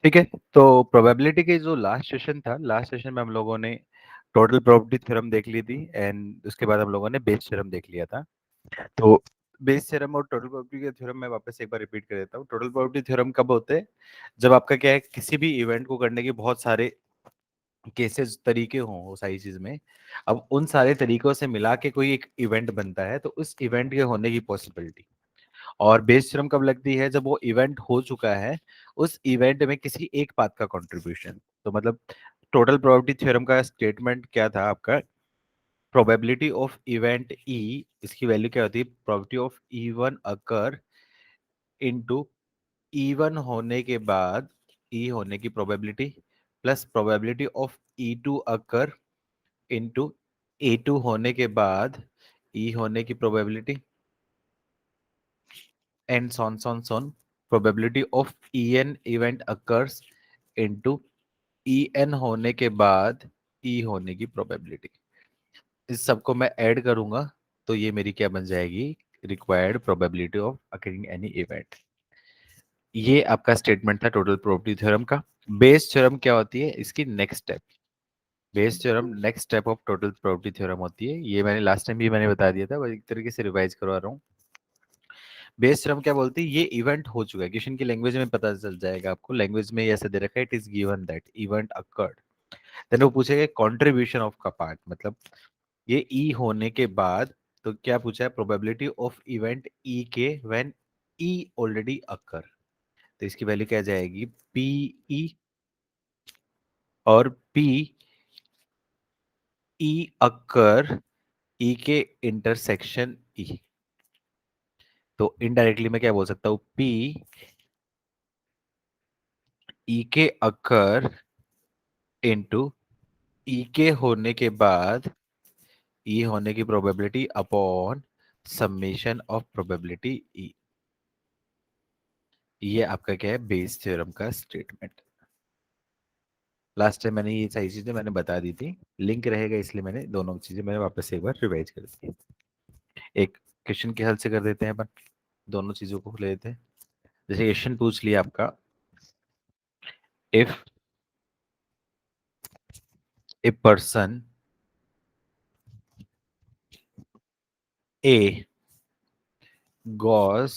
ठीक है। तो प्रोबेबिलिटी के जो लास्ट सेशन था, लास्ट सेशन में हम लोगों ने टोटल प्रोबेबिलिटी थ्योरम देख ली थी एंड उसके बाद हम लोगों ने बेस थ्योरम देख लिया था। तो बेस थ्योरम और टोटल प्रोबेबिलिटी के थ्योरम मैं वापस एक बार रिपीट कर देता हूँ। टोटल प्रोबेबिलिटी थ्योरम कब होते हैं? जब आपका क्या है, किसी भी इवेंट को करने के बहुत सारे केसेस तरीके हों वो सारी चीज में। अब उन सारे तरीकों से मिला के कोई एक इवेंट बनता है, तो उस इवेंट के होने की पॉसिबिलिटी। और बेस थ्योरम कब लगती है? जब वो इवेंट हो चुका है, उस इवेंट में किसी एक बात का कंट्रीब्यूशन। तो मतलब टोटल प्रोबेबिलिटी थ्योरम का स्टेटमेंट क्या था आपका? प्रोबेबिलिटी ऑफ इवेंट ई, इसकी वैल्यू क्या होती है? Probability of E one occur into E one होने के बाद ई होने की probability plus probability of E two occur into A two होने के बाद ई होने की probability and so on probability of E N event occurs into E N होने के बाद ई होने की प्रोबेबिलिटी। इस सबको मैं ऐड करूंगा तो ये मेरी क्या बन जाएगी? Required probability of occurring any event. ये आपका स्टेटमेंट था टोटल प्रोबेबिलिटी थ्योरम का। बेस थ्योरम क्या होती है? इसकी next step. Bayes theorem next step of total probability theorem होती है। ये मैंने लास्ट टाइम भी मैंने बता दिया था, बस एक तरीके से रिवाइज करवा रहा हूँ। बेस थ्योरम क्या बोलती है? ये इवेंट हो चुका है, क्वेश्चन की लैंग्वेज में पता चल जाएगा आपको। लैंग्वेज में ऐसे दे रखा है, it is given that event occurred. देन वो पूछेगा कंट्रीब्यूशन ऑफ का पार्ट, मतलब ये ई होने के बाद। तो क्या पूछा है? प्रोबेबिलिटी ऑफ इवेंट ई के व्हेन ई ऑलरेडी अकर। तो इसकी वैल्यू क्या जाएगी? पी ई, और पी ई अकर ई के इंटरसेक्शन ई। तो इनडायरेक्टली मैं क्या बोल सकता हूँ? पी ई के अकर इनटू ई के होने के बाद ई होने की probability upon summation of probability E. ये आपका क्या है? बेस थ्योरम का स्टेटमेंट। लास्ट टाइम मैंने ये सारी चीजें मैंने बता दी थी, लिंक रहेगा, इसलिए मैंने दोनों चीजें मैंने वापस एक बार रिवाइज कर दी। एक क्वेश्चन के हल से कर देते हैं अपन, दोनों चीजों को ले लेते हैं। जैसे क्वेश्चन पूछ लिया आपका, if a person A goes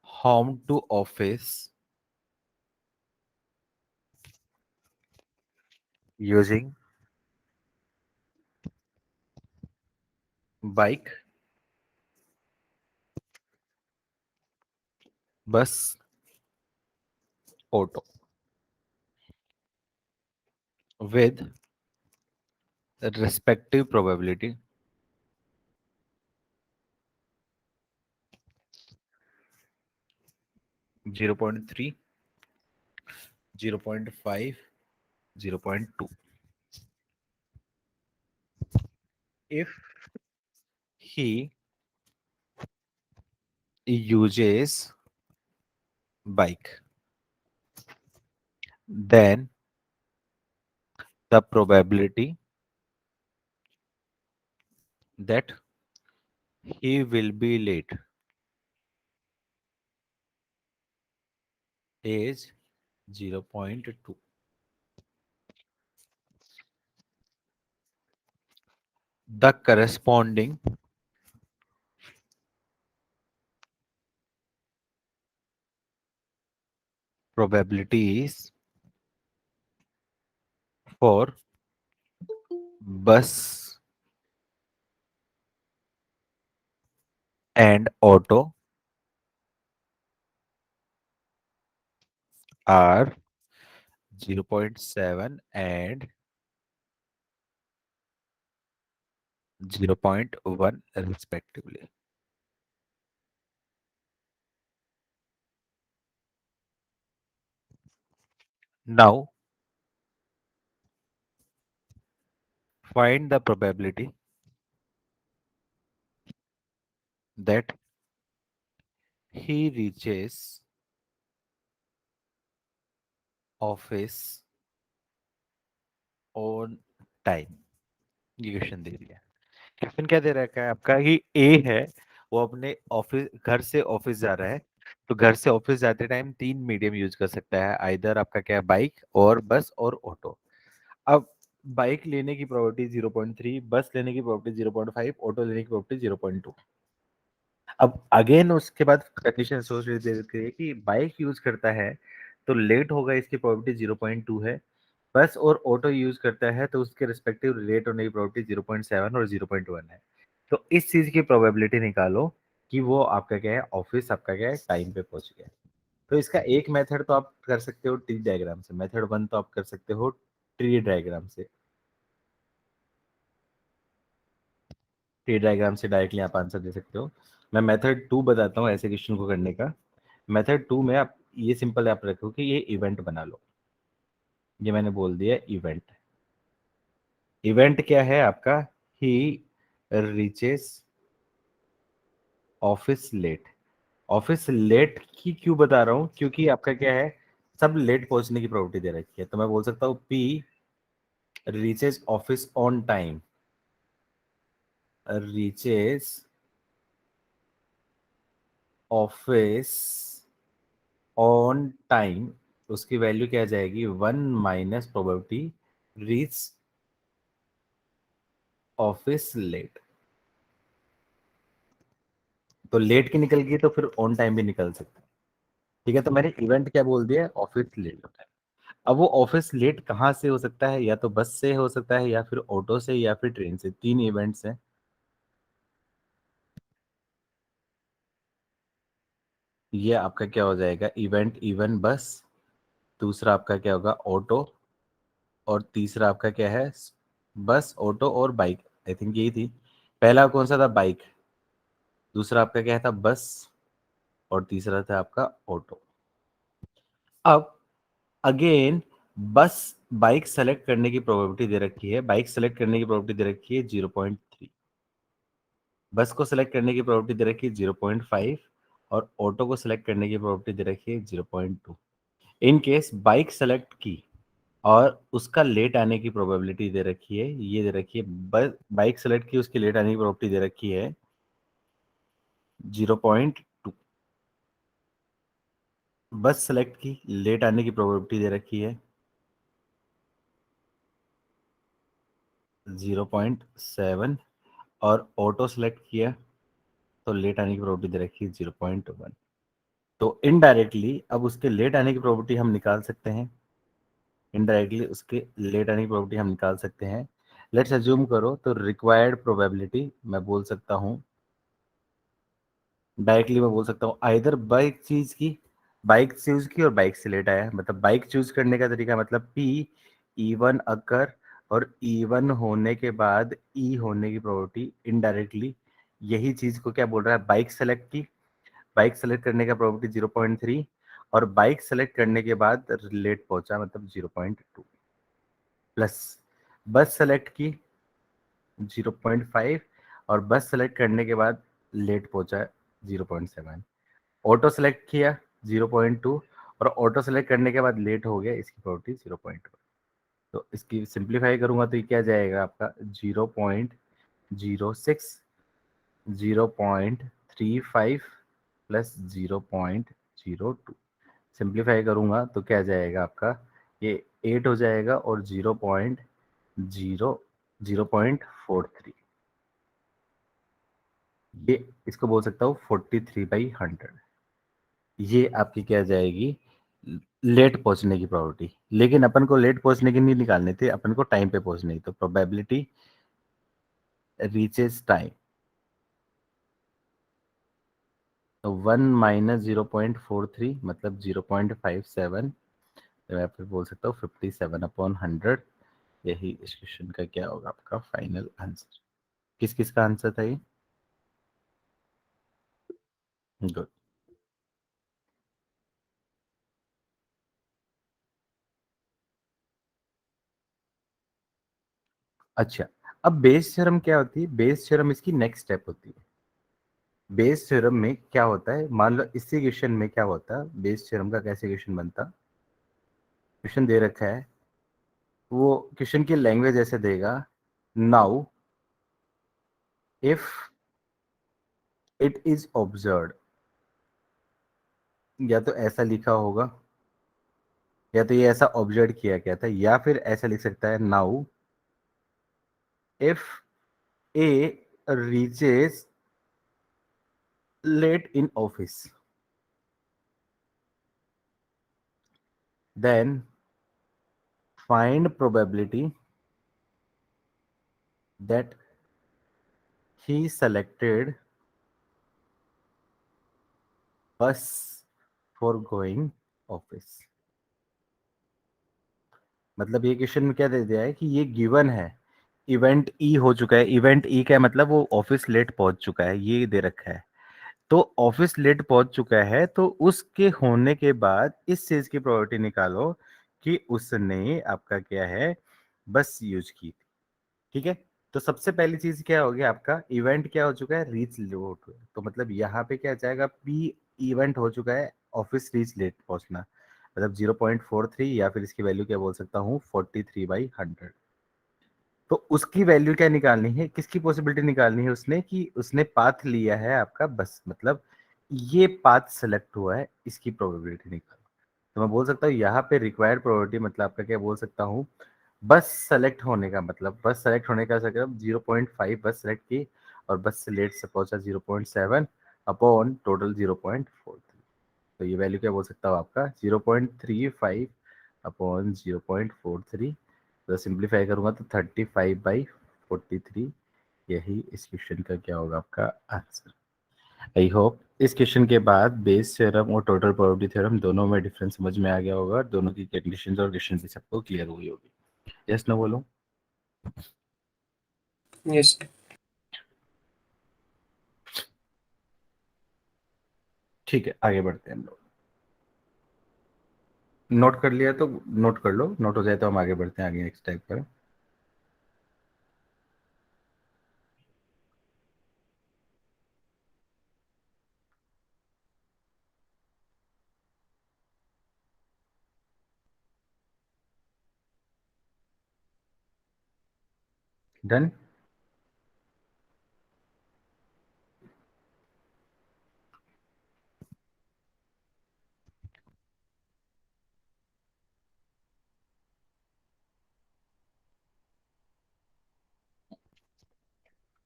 home to office using bike, bus, auto with respective probability 0.3, 0.5, 0.2. If he uses bike, then the probability that he will be late is 0.2. The corresponding probabilities for bus and auto are 0.7 and 0.1 respectively. Now find the probability that he reaches office on time। ये question दे दिया। Question क्या दे रखा है आपका? कि ए है, वो अपने ऑफिस, घर से ऑफिस जा रहा है। तो घर से ऑफिस जाते टाइम 3 मीडियम यूज कर सकता है, आइदर आपका क्या है, बाइक और बस और ऑटो। अब बाइक लेने की प्रोबेबिलिटी 0.3, बस लेने की प्रोबेबिलिटी 0.5, ऑटो लेने की प्रोबेबिलिटी 0.2। अब अगेन उसके बाद कंडीशन सोच रही है कि बाइक यूज करता है तो लेट होगा, इसकी प्रोबेबिलिटी 0.2 है। बस और ऑटो यूज करता है तो उसके रिस्पेक्टिव लेट होने की प्रोबेबिलिटी 0.7 और 0.1 है। तो इस चीज की प्रोबेबिलिटी निकालो कि वो आपका क्या है, ऑफिस आपका क्या है, टाइम पे पहुंच गया। तो इसका एक मेथड तो आप कर सकते हो ट्री डायग्राम से, मेथड 1 तो आप कर सकते हो ट्री डायग्राम से। ट्री डायग्राम से डायरेक्टली आप आंसर दे सकते हो। मैं मेथड 2 बताता हूँ ऐसे क्वेश्चन को करने का। मेथड 2 में आप ये सिंपल आप रखो कि ये इवेंट बना लो। ये मैंने बोल दिया इवेंट। इवेंट क्या है आपका, he reaches office late. Office late की क्यों बता रहा हूँ, क्योंकि आपका क्या है, सब लेट पहुंचने की प्रोबेबिलिटी दे रखी है। तो मैं बोल सकता हूँ P reaches office on time, reaches office on time. उसकी वैल्यू क्या आ जाएगी, 1 - प्रोबेबिलिटी रीच ऑफिस लेट। तो लेट की निकल गई तो फिर ऑन टाइम भी निकल सकता है। ठीक है, तो मैंने इवेंट क्या बोल दिया, ऑफिस लेट होता है। अब वो ऑफिस लेट कहाँ से हो सकता है, या तो बस से हो सकता है, या फिर ऑटो से, या फिर ट्रेन से। 3 इवेंट्स हैं। ये आपका क्या हो जाएगा, इवेंट इवन बस, दूसरा आपका क्या होगा ऑटो, और तीसरा आपका क्या है, बस ऑटो और बाइक। आई थिंक यही थी। पहला कौन सा था, बाइक। दूसरा आपका क्या था, बस। और तीसरा था आपका ऑटो। अब अगेन बस, बाइक सेलेक्ट करने की प्रोबेबिलिटी दे रखी है, बाइक सेलेक्ट करने की प्रोबेबिलिटी दे रखी है 0.3। बस को सिलेक्ट करने की प्रोबेबिलिटी दे रखी है 0.5, और ऑटो को सिलेक्ट करने की प्रोबेबिलिटी दे रखी है 0.2। इन केस बाइक सेलेक्ट की और उसका लेट आने की प्रोबेबिलिटी दे रखी है, ये दे रखी है, बस बाइक सेलेक्ट की उसकी लेट आने की प्रोबेबिलिटी दे रखी है 0.2। बस सेलेक्ट की लेट आने की प्रोबेबिलिटी दे रखी है 0.7, और ऑटो सेलेक्ट किया तो लेट आने की प्रोबेबिलिटी दे रखी है 0.1। तो इनडायरेक्टली अब उसके लेट आने की प्रोबेबिलिटी हम निकाल सकते हैं, इनडायरेक्टली उसके लेट आने की प्रोबेबिलिटी हम निकाल सकते हैं। लेट्स अज्यूम करो तो रिक्वायर्ड प्रोबेबिलिटी मैं बोल सकता हूँ, डायरेक्टली मैं बोल सकता हूँ आइदर बाइक चूज की और बाइक से लेट आया, मतलब बाइक चूज करने का तरीका मतलब पी इवन अकर, और इवन होने के बाद ई होने की प्रोबेबिलिटी इनडायरेक्टली यही चीज को क्या बोल रहा है, बाइक सेलेक्ट की, बाइक सेलेक्ट करने का प्रोबेबिलिटी 0.3, और बाइक सेलेक्ट करने के बाद लेट पहुंचा मतलब 0.2, प्लस बस सेलेक्ट की 0.5, और बस सेलेक्ट करने के बाद लेट पहुंचा 0.7, ऑटो सेलेक्ट किया 0.2, और ऑटो सेलेक्ट करने के बाद लेट हो गया, इसकी प्रोबेबिलिटी 0.1। तो इसकी सिंप्लीफाई करूंगा तो ये क्या जाएगा आपका 0.06, 0.35 प्लस 0.02। सिंप्लीफाई करूंगा तो क्या जाएगा आपका, ये 8 हो जाएगा, और 0.43। ये इसको बोल सकता हूँ 43/100। ये आपकी क्या जाएगी, लेट पहुंचने की प्रोबेबिलिटी। लेकिन अपन को लेट पहुंचने की नहीं निकालनी थी, अपन को टाइम पे पहुंचनी, तो प्रोबेबिलिटी रीचेस टाइम, तो 1 - 0.43 मतलब 0.57। तो मैं फिर बोल सकता हूँ 57/100। यही इस क्वेश्चन का क्या होगा आपका फाइनल आंसर। किस किस का आंसर था ये, गुड। अच्छा, अब बेस थ्योरम क्या होती है, बेस थ्योरम इसकी नेक्स्ट स्टेप होती है। बेस थ्योरम में क्या होता है, मान लो इसी क्वेश्चन में क्या होता है, बेस थ्योरम का कैसे क्वेश्चन बनता, क्वेश्चन दे रखा है, वो क्वेश्चन की लैंग्वेज ऐसे देगा, now if it is observed या तो ऐसा लिखा होगा, या तो ये ऐसा ऑब्जर्व किया गया था, या फिर ऐसा लिख सकता है, now if A reaches late in office then find probability that he selected bus for going office। मतलब ये क्वेश्चन में क्या दे दिया है कि ये गिवन है, इवेंट ई हो चुका है। इवेंट ई क्या है, मतलब वो ऑफिस लेट पहुंच चुका है, ये दे रखा है। तो ऑफिस लेट पहुंच चुका है, तो उसके होने के बाद इस चीज की प्रोबेबिलिटी निकालो कि उसने आपका क्या है, बस यूज की। ठीक है, तो सबसे पहली चीज क्या हो गया, आपका इवेंट क्या हो चुका है, रीच लेट। तो मतलब यहाँ पे क्या जाएगा, पी इवेंट हो चुका है ऑफिस रीच लेट पहुंचना, मतलब 0.43, या फिर इसकी वैल्यू क्या बोल सकता हूँ, 43/100। तो उसकी वैल्यू क्या निकालनी है, किसकी पॉसिबिलिटी निकालनी है उसने, कि उसने पाथ लिया है आपका बस, मतलब ये पाथ सेलेक्ट हुआ है, इसकी प्रोबेबिलिटी निकालो। तो मैं बोल सकता हूँ यहाँ पे रिक्वायर्ड प्रोबेबिलिटी, मतलब आपका क्या बोल सकता हूँ, बस सेलेक्ट होने का मतलब, बस सेलेक्ट होने का मतलब 0.5 बस सेलेक्ट की, और बस से लेट से पहुंचा 0.7 अपॉन टोटल 0.43। तो ये वैल्यू क्या बोल सकता हूँ आपका, 0.35 अपॉन 0.43। तो सिंप्लीफाई करूंगा तो 35/43। यही इस क्वेश्चन का क्या होगा, आपका आंसर। आई होप इस क्वेश्चन के बाद बेस थ्योरम और टोटल प्रोबेबिलिटी थ्योरम दोनों में डिफरेंस समझ में आ गया होगा, दोनों की कंडीशंस और क्वेश्चन भी सबको क्लियर हुई होगी। यस नो बोलो। Yes. ठीक है, आगे बढ़ते हैं हम लोग। नोट कर लिया तो नोट कर लो, नोट हो जाए तो हम आगे बढ़ते हैं, आगे नेक्स्ट टाइप पर। डन।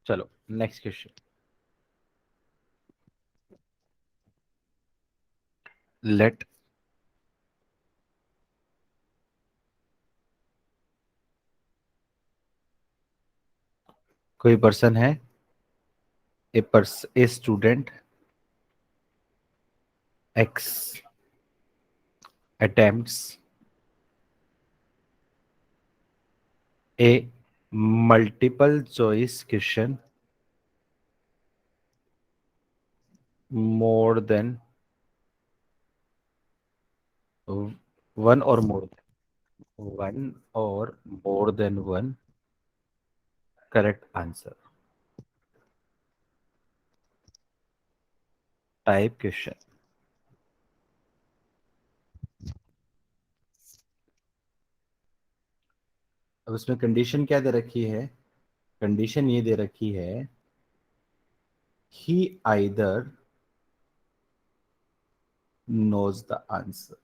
चलो नेक्स्ट क्वेश्चन। लेट कोई पर्सन है, a student x attempts A multiple choice question more than one or more one or more than one correct answer type question. अब इसमें कंडीशन क्या दे रखी है, कंडीशन ये दे रखी है, he either knows the answer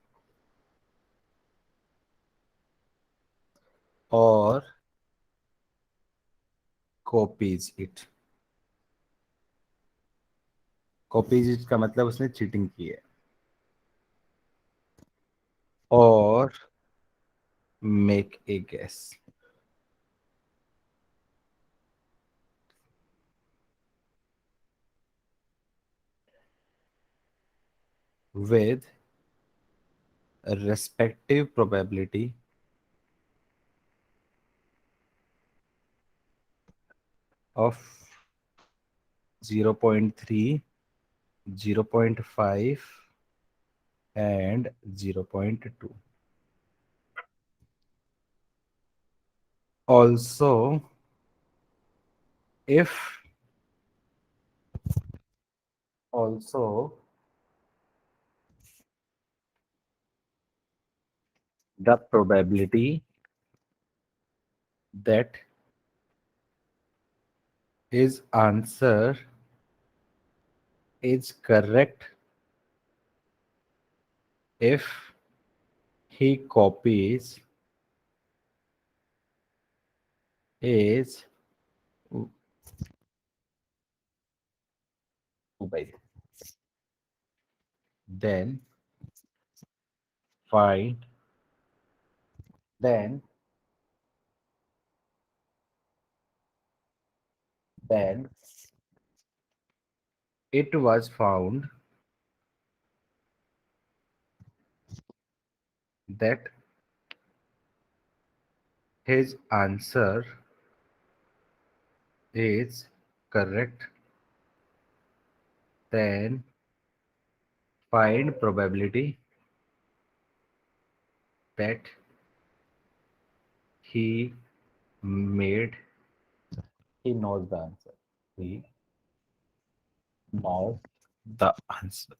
or copies it। Copies it का मतलब उसने चीटिंग की है, और make a guess. with respective probability of 0.3, 0.5 and 0.2। Also, if also the probability that his answer is correct if he copies his 2/3, then find then then it was found that his answer is correct, then find probability that he made he knows the answer. He knows the answer.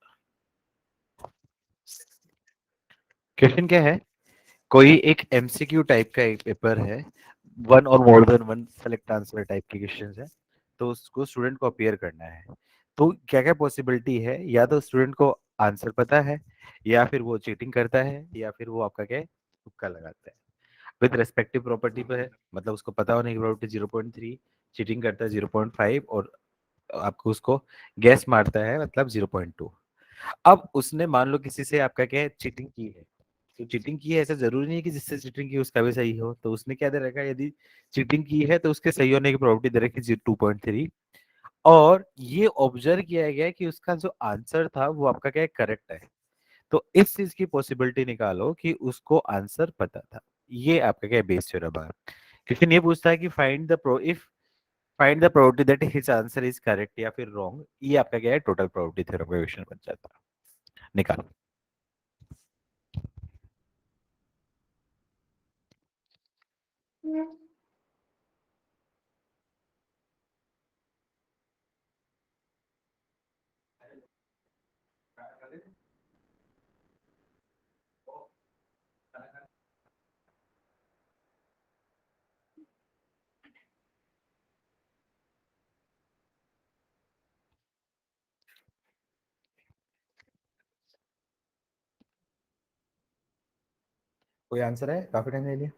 Question क्या है? कोई एक MCQ type का एक paper है, one और more than one select answer type के questions है, तो उसको स्टूडेंट को अपियर करना है। तो क्या क्या पॉसिबिलिटी है, या तो स्टूडेंट को आंसर पता है, या फिर वो चीटिंग करता है, या फिर वो आपका क्या है, तुक्का लगाता है। विद रेस्पेक्टिव प्रॉपर्टी पे है, मतलब उसको पता होने की प्रॉपर्टी 0.3, चीटिंग करता है 0.5, और आपको उसको गैस मारता है मतलब 0.2। अब उसने मान लो किसी से आपका क्या है चीटिंग की है, तो चीटिंग की है ऐसा जरूरी नहीं है कि जिससे चीटिंग की उसका भी सही हो, तो उसने क्या दे रखा है, यदि चीटिंग की है तो उसके सही होने की प्रोबेबिलिटी दे रखी है 2.3, और ये ऑब्जर्व किया गया है कि उसका जो आंसर था वो आपका क्या है करेक्ट है। तो इस चीज की पॉसिबिलिटी निकालो कि उसको आंसर पता था। ये आपका क्या बेस थ्योरम है। क्वेश्चन ये पूछता है कि find the probability that his answer is correct या फिर रॉन्ग, ये आपका क्या है टोटल प्रोबेबिलिटी थ्योरम का क्वेश्चन बन जाता है। निकालो। कोई आंसर है? काफी टाइम ले लिया।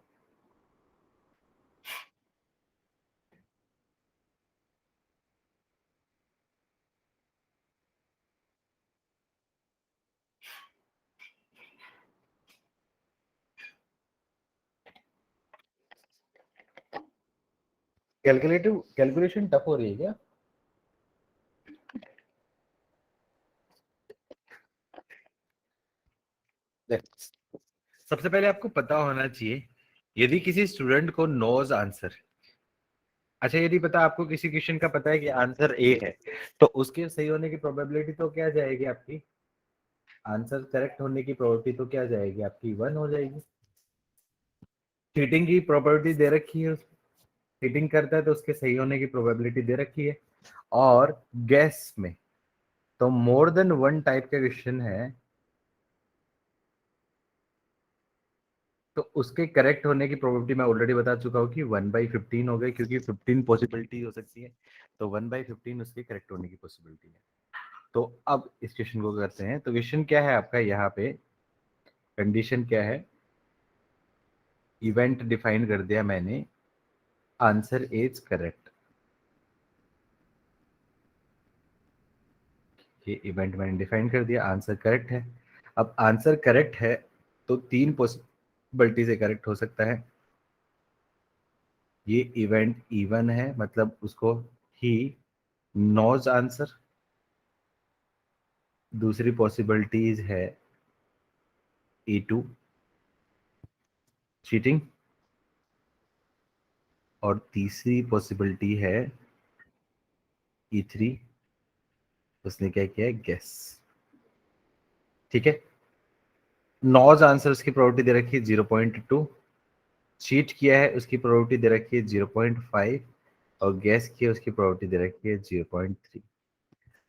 कैलकुलेशन टफ हो रही है क्या? देख, सबसे पहले आपको पता होना चाहिए, यदि किसी स्टूडेंट को नोज आंसर, अच्छा यदि पता आपको किसी क्वेश्चन का पता है कि आंसर ए है, तो उसके सही होने की प्रोबेबिलिटी तो क्या जाएगी आपकी, आंसर करेक्ट होने की प्रोबेबिलिटी तो क्या जाएगी आपकी 1 हो जाएगी। चीटिंग की प्रोबेबिलिटी दे रखी है, चीटिंग करता है तो उसके सही होने की प्रोबेबिलिटी दे रखी है। और गैस में तो मोर देन वन टाइप का क्वेश्चन है, तो उसके करेक्ट होने की प्रोबेबिलिटी मैं ऑलरेडी बता चुका हूँ कि 1/15 हो गई, क्योंकि 15 पॉसिबिलिटी हो सकती है, तो 1/15 उसके करेक्ट होने की पॉसिबिलिटी है। तो अब इस क्वेश्चन को करते हैं। तो क्वेश्चन क्या है आपका, यहाँ पे कंडीशन क्या है, इवेंट डिफाइन कर दिया मैंने, आंसर इज करेक्ट। ये इवेंट मैंने डिफाइन कर दिया, आंसर करेक्ट है। अब आंसर करेक्ट है तो तीन पॉसिबिलिटी से करेक्ट हो सकता है। ये इवेंट इवन है, मतलब उसको ही नोज आंसर। दूसरी पॉसिबिलिटीज है E2 चीटिंग, और तीसरी पॉसिबिलिटी है E3, उसने क्या किया है गेस। ठीक है, नॉज आंसर उसकी प्रोबेबिलिटी दे रखी है 0.2, चीट किया है उसकी प्रोबेबिलिटी दे रखी है 0.5, और गैस किया उसकी प्रोबेबिलिटी दे रखी है 0.3।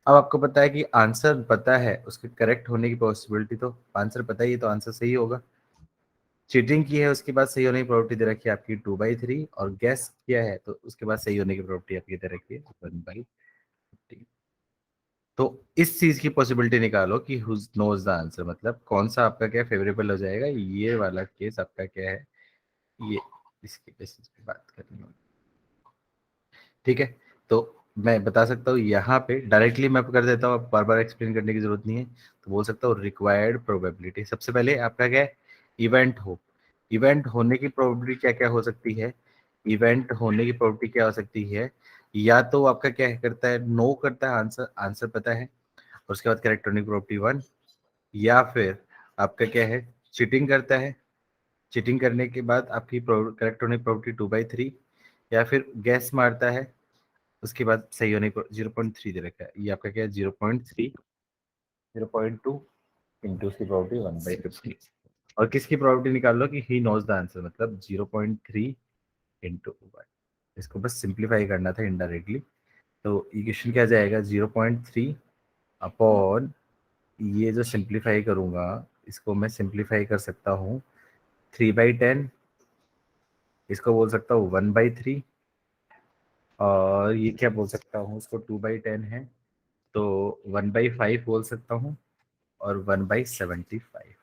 अब आपको पता है कि आंसर पता है, उसके करेक्ट होने की पॉसिबिलिटी, तो आंसर पता ही है तो आंसर सही होगा। चीटिंग की है उसके बाद सही होने की प्रोबेबिलिटी दे रखी है आपकी 2/3, और गैस किया है तो उसके बाद सही होने की प्रोबेबिलिटी आपकी दे रखी है 1/15। तो इस चीज की पॉसिबिलिटी निकालो कि हु नोज द आंसर, मतलब कौन सा आपका क्या फेवरेबल हो जाएगा, ये वाला केस आपका क्या है, ये इसके बेसिस पे बात करनी होगी। ठीक है, तो मैं बता सकता हूँ यहाँ पे डायरेक्टली मैं कर देता हूँ, बार बार एक्सप्लेन करने की जरूरत नहीं है। तो बोल सकता हूँ रिक्वायर्ड प्रोबेबिलिटी, सबसे पहले आपका क्या है, इवेंट हो, इवेंट होने की प्रोबेबिलिटी क्या क्या हो सकती है, इवेंट होने की प्रोबेबिलिटी क्या हो सकती है, या तो आपका क्या करता है, नो करता है, आंसर आंसर पता है, और उसके बाद कैरेक्टोनिक प्रोबेबिलिटी 1, या फिर आपका क्या है, चीटिंग करता है, चीटिंग करने के बाद आपकी कैरेक्टोनिक प्रोबेबिलिटी 2/3, या फिर गैस मारता है, उसके बाद सही होने को 0.3 दे रखा है, ये आपका क्या है 0.3, 0.2 इंटू उसकी प्रोबेबिलिटी 1/50, और किसकी प्रोबेबिलिटी निकाल लो कि ही नोज द आंसर, मतलब 0.3 इंटू 1। इसको बस सिंप्लीफाई करना था इनडायरेक्टली, तो इक्वेशन क्या जाएगा 0.3 अपॉन, ये जो सिंप्लीफाई करूंगा इसको मैं सिंप्लीफाई कर सकता हूँ 3/10, इसको बोल सकता हूँ 1/3, और ये क्या बोल सकता हूँ, उसको 2/10 है, तो 1/5 बोल सकता हूँ, और 1/75।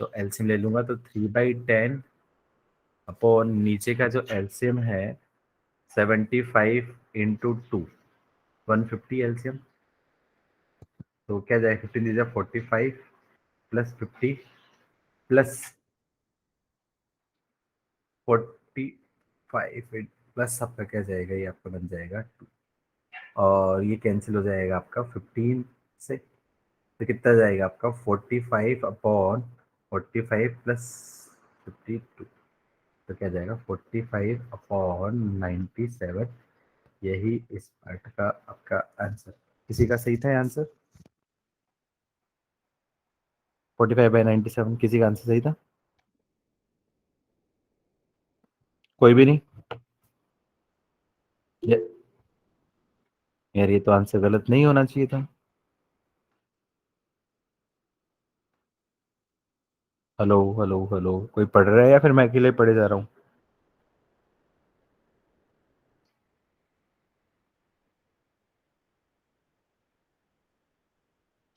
तो एलसीएम ले लूंगा तो 3/10 अपॉन नीचे का जो एलसीएम है 75 इंटू 2, 150 एलसीएम, तो क्या जाए 15 दीजिए 45 प्लस 50 प्लस 45 प्लस आपका क्या जाएगा, ये आपका बन जाएगा 2, और ये कैंसिल हो जाएगा आपका 15 से, तो कितना जाएगा आपका 45 अपॉन 45 प्लस 52, तो क्या जाएगा 45 अपॉन 97, यही इस पार्ट का आपका आंसर। किसी का सही था आंसर, 45/97 किसी का आंसर सही था, कोई भी नहीं? ये- यार ये तो आंसर गलत नहीं होना चाहिए था। हेलो हेलो हेलो, कोई पढ़ रहा है या फिर मैं अकेले पढ़े जा रहा हूँ?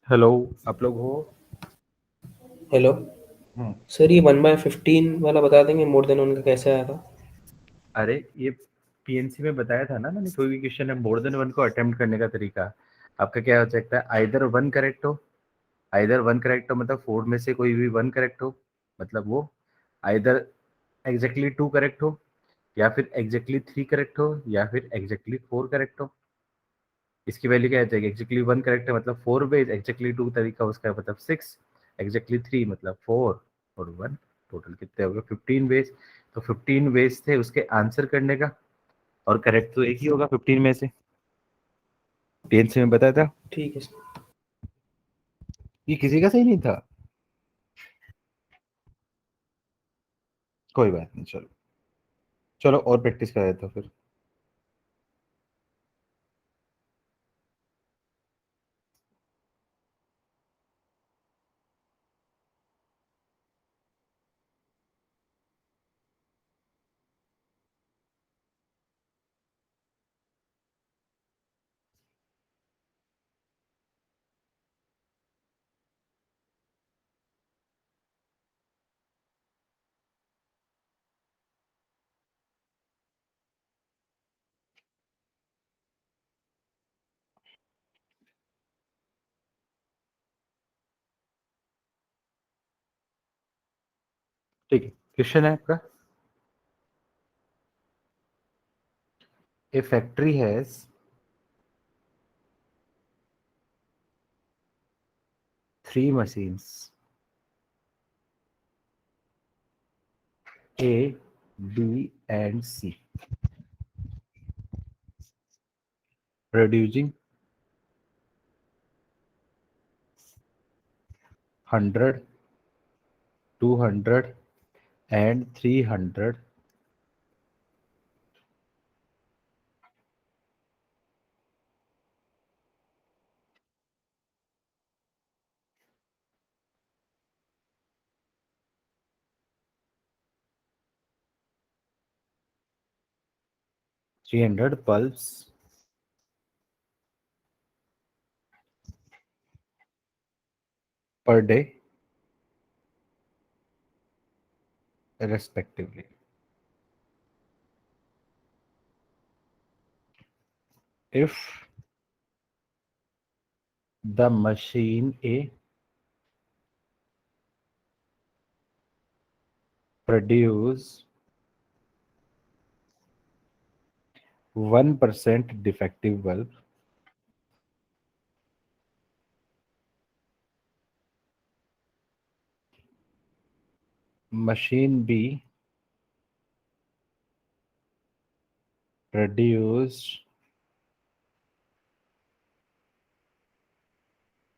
हेलो, आप लोग हो? हेलो। हम्म। सर ये 1/15 वाला बता देंगे मोर देन उनका कैसे आया था? अरे ये पीएनसी में बताया था ना मैंने, कोई भी क्वेश्चन है मोर देन वन को अटेम्प्ट करने का तरीका आपका क्या हो सकता है, आइदर वन करेक्ट हो, आइदर वन करेक्ट हो मतलब फोर में से कोई भी वन करेक्ट हो, मतलब वो आइदर एग्जैक्टली टू करेक्ट हो, या फिर एग्जैक्टली थ्री करेक्ट हो, या फिर एग्जैक्टली फोर करेक्ट हो। इसकी वैल्यू क्या आ जाएगी, एग्जैक्टली वन करेक्ट है मतलब फोर बेस, एग्जैक्टली टू तरीका उसका मतलब सिक्स, एग्जैक्टली थ्री मतलब फोर, और वन, टोटल कितने हो गए 15 बेस। तो 15 बेस थे उसके आंसर करने का, और करेक्ट तो एक ही होगा 15 में से, टीएनसी में बताया था। ठीक है सर। ये किसी का सही नहीं था, कोई बात नहीं, चलो चलो और प्रैक्टिस कर देता हूँ फिर। ठीक है, क्वेश्चन है आपका, a factory has three machines A, B and C, producing 100, 200 and 300 300 bulbs per day respectively. If the machine A produce 1% defective bulb, machine B produced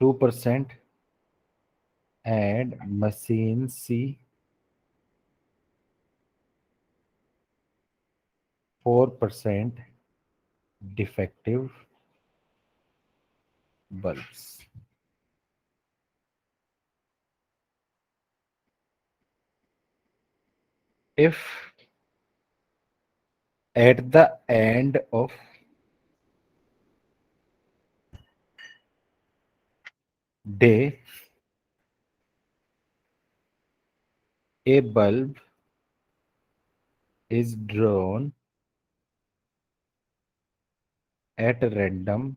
2% and machine C 4% defective bulbs. If at the end of day a bulb is drawn at random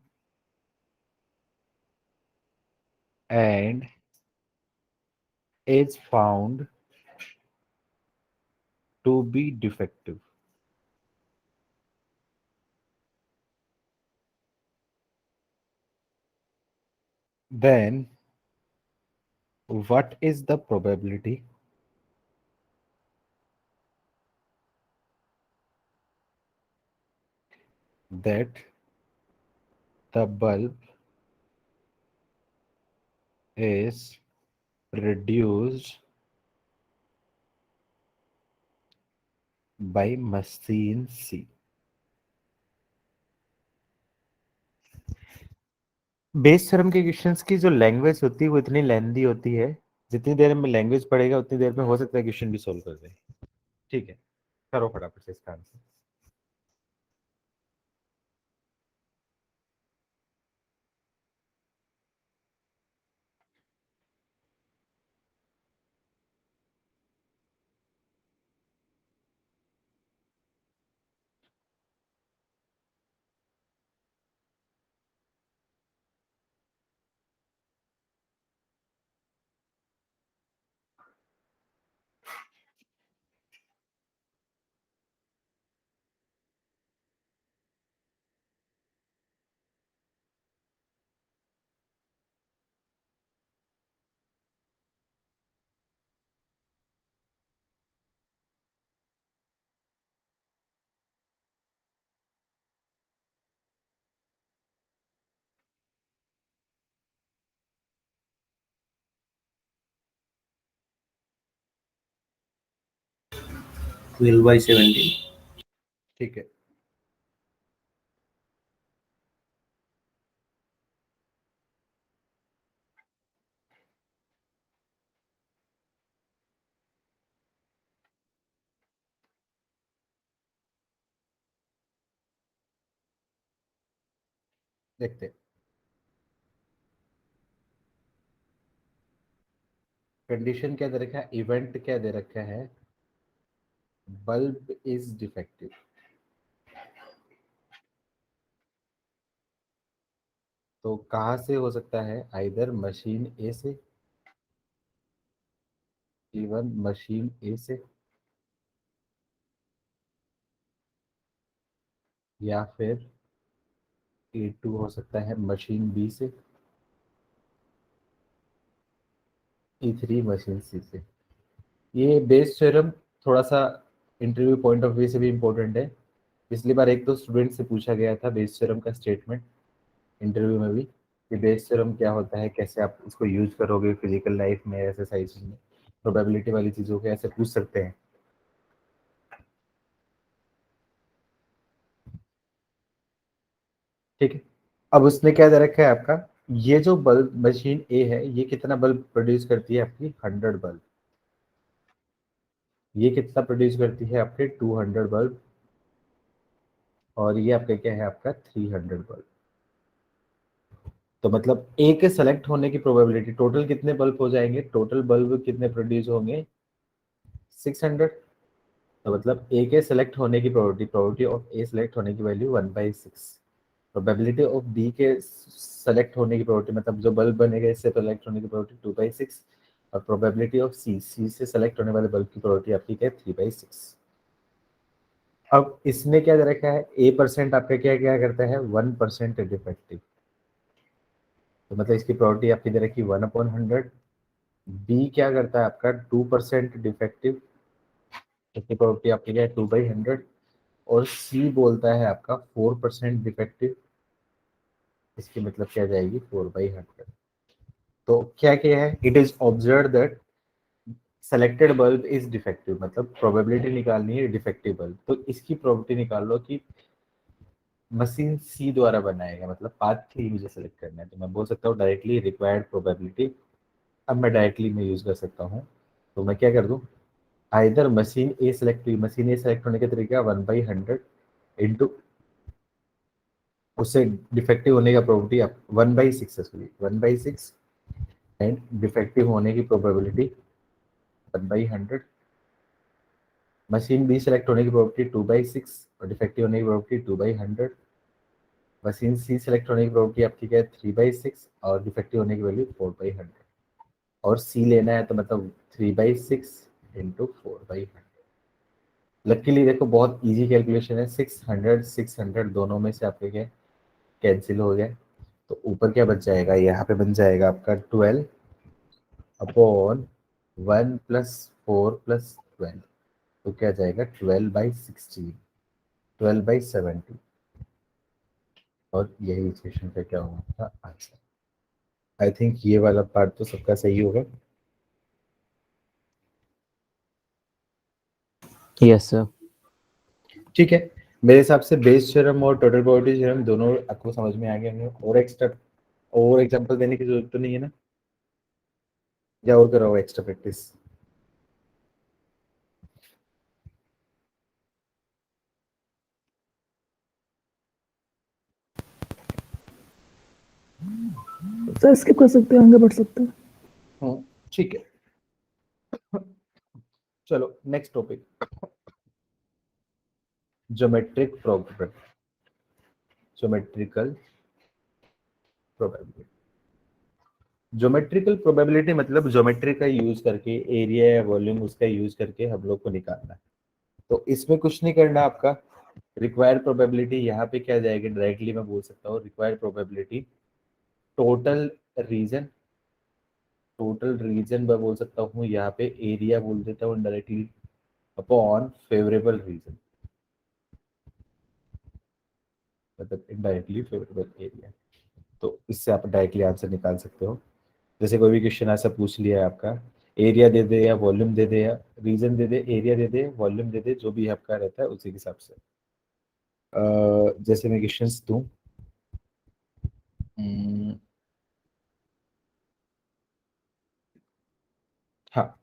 and is found to be defective, then what is the probability that the bulb is produced by machine C? Bayes theorem के questions की जो language होती है वो इतनी लेंदी होती है, जितनी देर में लैंग्वेज पढ़ेगा उतनी देर में हो सकता है क्वेश्चन भी सोल्व कर दे। ठीक है, करो फटाफट से इसका आंसर। Twelve by 17। ठीक है, देखते। कंडीशन क्या दे रखा है, इवेंट क्या दे रखा है, बल्ब इज डिफेक्टिव। तो कहाँ से हो सकता है, आइदर मशीन ए से, इवन मशीन ए से, या फिर E2 हो सकता है मशीन बी से, E3 मशीन सी से। ये बेस थ्योरम थोड़ा सा इंटरव्यू पॉइंट ऑफ व्यू से भी इम्पोर्टेंट है। पिछली बार एक दो स्टूडेंट से पूछा गया था बेस थ्योरम का स्टेटमेंट इंटरव्यू में भी, कि बेस थ्योरम क्या होता है, कैसे आप इसको यूज करोगे फिजिकल लाइफ में, ऐसे सारी चीज में, प्रोबेबिलिटी वाली चीजों के ऐसे पूछ सकते हैं। ठीक है, अब उसने क्या दे रखा है आपका, ये जो बल्ब मशीन ए है ये कितना बल्ब प्रोड्यूस करती है, आपकी 100 बल्ब। ये कितना प्रोड्यूस करती है, आपके 200 बल्ब। और ये आपका क्या है, आपका 300 बल्ब। तो मतलब ए के सेलेक्ट होने की प्रोबेबिलिटी, टोटल कितने बल्ब हो जाएंगे, टोटल बल्ब कितने प्रोड्यूस होंगे, 600। तो मतलब ए के सेलेक्ट होने की probability, probability of A select होने की वैल्यू 1/6, प्रोबेबिलिटी ऑफ बी के सेलेक्ट होने की प्रोबेबिलिटी, मतलब जो बल्ब बनेगा इससे सेलेक्ट होने की प्रोबेबिलिटी 2/6, और प्रोबेबिलिटी ऑफ सी, सी से सेलेक्ट होने वाले बल्ब की प्रोबेबिलिटी आपकी क्या है, 3/6। अब इसमें क्या दे रखा है, ए परसेंट आपका क्या क्या करता है, 1% डिफेक्टिव, तो मतलब इसकी प्रोबेबिलिटी आपकी दे रखी 1/100। बी क्या करता है आपका, 2% डिफेक्टिव, इसकी प्रोबेबिलिटी आपकी क्या है, 2/100। और सी बोलता है आपका 4% डिफेक्टिव, इसकी मतलब क्या जाएगी, 4/100। तो क्या किया है, it is observe that selected bulb is defective, मतलब प्रोबेबिलिटी निकालनी है डिफेक्टिव बल्ब, तो इसकी प्रोबेबिलिटी निकाल लो कि मशीन सी द्वारा बनाएगा, मतलब पाथ 3 मुझे सेलेक्ट करना है, तो मैं बोल सकता हूँ डायरेक्टली रिक्वायर्ड प्रोबेबिलिटी। अब मैं डायरेक्टली में यूज कर सकता हूँ, तो मैं क्या कर दूँ, आइदर मशीन ए सेलेक्ट हुई, मशीन ए सेलेक्ट होने का तरीका 1/100 इंटू उससे डिफेक्टिव होने का प्रोबेबिलिटी आप 1/6 है, सॉरी 1/6, एंड डिफेक्टिव होने की प्रोबेबिलिटी 1/100। मशीन बी सेलेक्ट होने की प्रोबेबिलिटी 2/6 और डिफेक्टिव होने की प्रोबेबिलिटी 2/100। मशीन सी सेलेक्ट होने की प्रोबेबिलिटी आपकी क्या है, 3/6 और डिफेक्टिव होने की वैल्यू 4/100। और सी लेना है तो मतलब 3/6 इंटू 4/100। लकीली देखो बहुत इजी कैलकुलेशन है, 600 600 दोनों में से आपके क्या कैंसिल हो गया, तो ऊपर क्या बच जाएगा, यहाँ पे बन जाएगा आपका 12/1 + 4 + 12, तो क्या जाएगा 12/16, 12/70, और यही इक्वेशन का क्या होगा था आंसर। आई थिंक ये वाला पार्ट तो सबका सही होगा। Yes sir. ठीक है, मेरे हिसाब से बेस थ्योरम और टोटल प्रोबेबिलिटी थ्योरम दोनों आपको समझ में आ गए होंगे, और एक्स्ट्रा और एग्जांपल देने की जरूरत तो नहीं है ना, या और कराओ एक्स्ट्रा प्रैक्टिस। सर स्किप कर सकते हैं, आगे बढ़ सकते हैं। ठीक है, चलो next topic, geometric probability, geometrical probability. Geometrical probability मतलब ज्योमेट्री का यूज करके, एरिया या वॉल्यूम उसका यूज करके हम लोग को निकालना है। तो इसमें कुछ नहीं करना आपका, रिक्वायर्ड प्रोबेबिलिटी यहाँ पे क्या जाएगी, डायरेक्टली मैं बोल सकता हूँ required probability total region, total region मैं बोल सकता हूँ यहाँ पे एरिया बोल देता हूँ डायरेक्टली, अपॉन फेवरेबल रीजन, मतलब इनडायरेक्टली फेवरेबल एरिया। तो इससे आप डायरेक्टली आंसर निकाल सकते हो। जैसे कोई भी क्वेश्चन ऐसा पूछ लिया है आपका, एरिया दे दे या वॉल्यूम दे दे या रीजन दे दे, एरिया दे दे वॉल्यूम दे दे, जो भी आपका रहता है उसी के हिसाब से। जैसे मैं क्वेश्चंस दूं, हम्म, हाँ,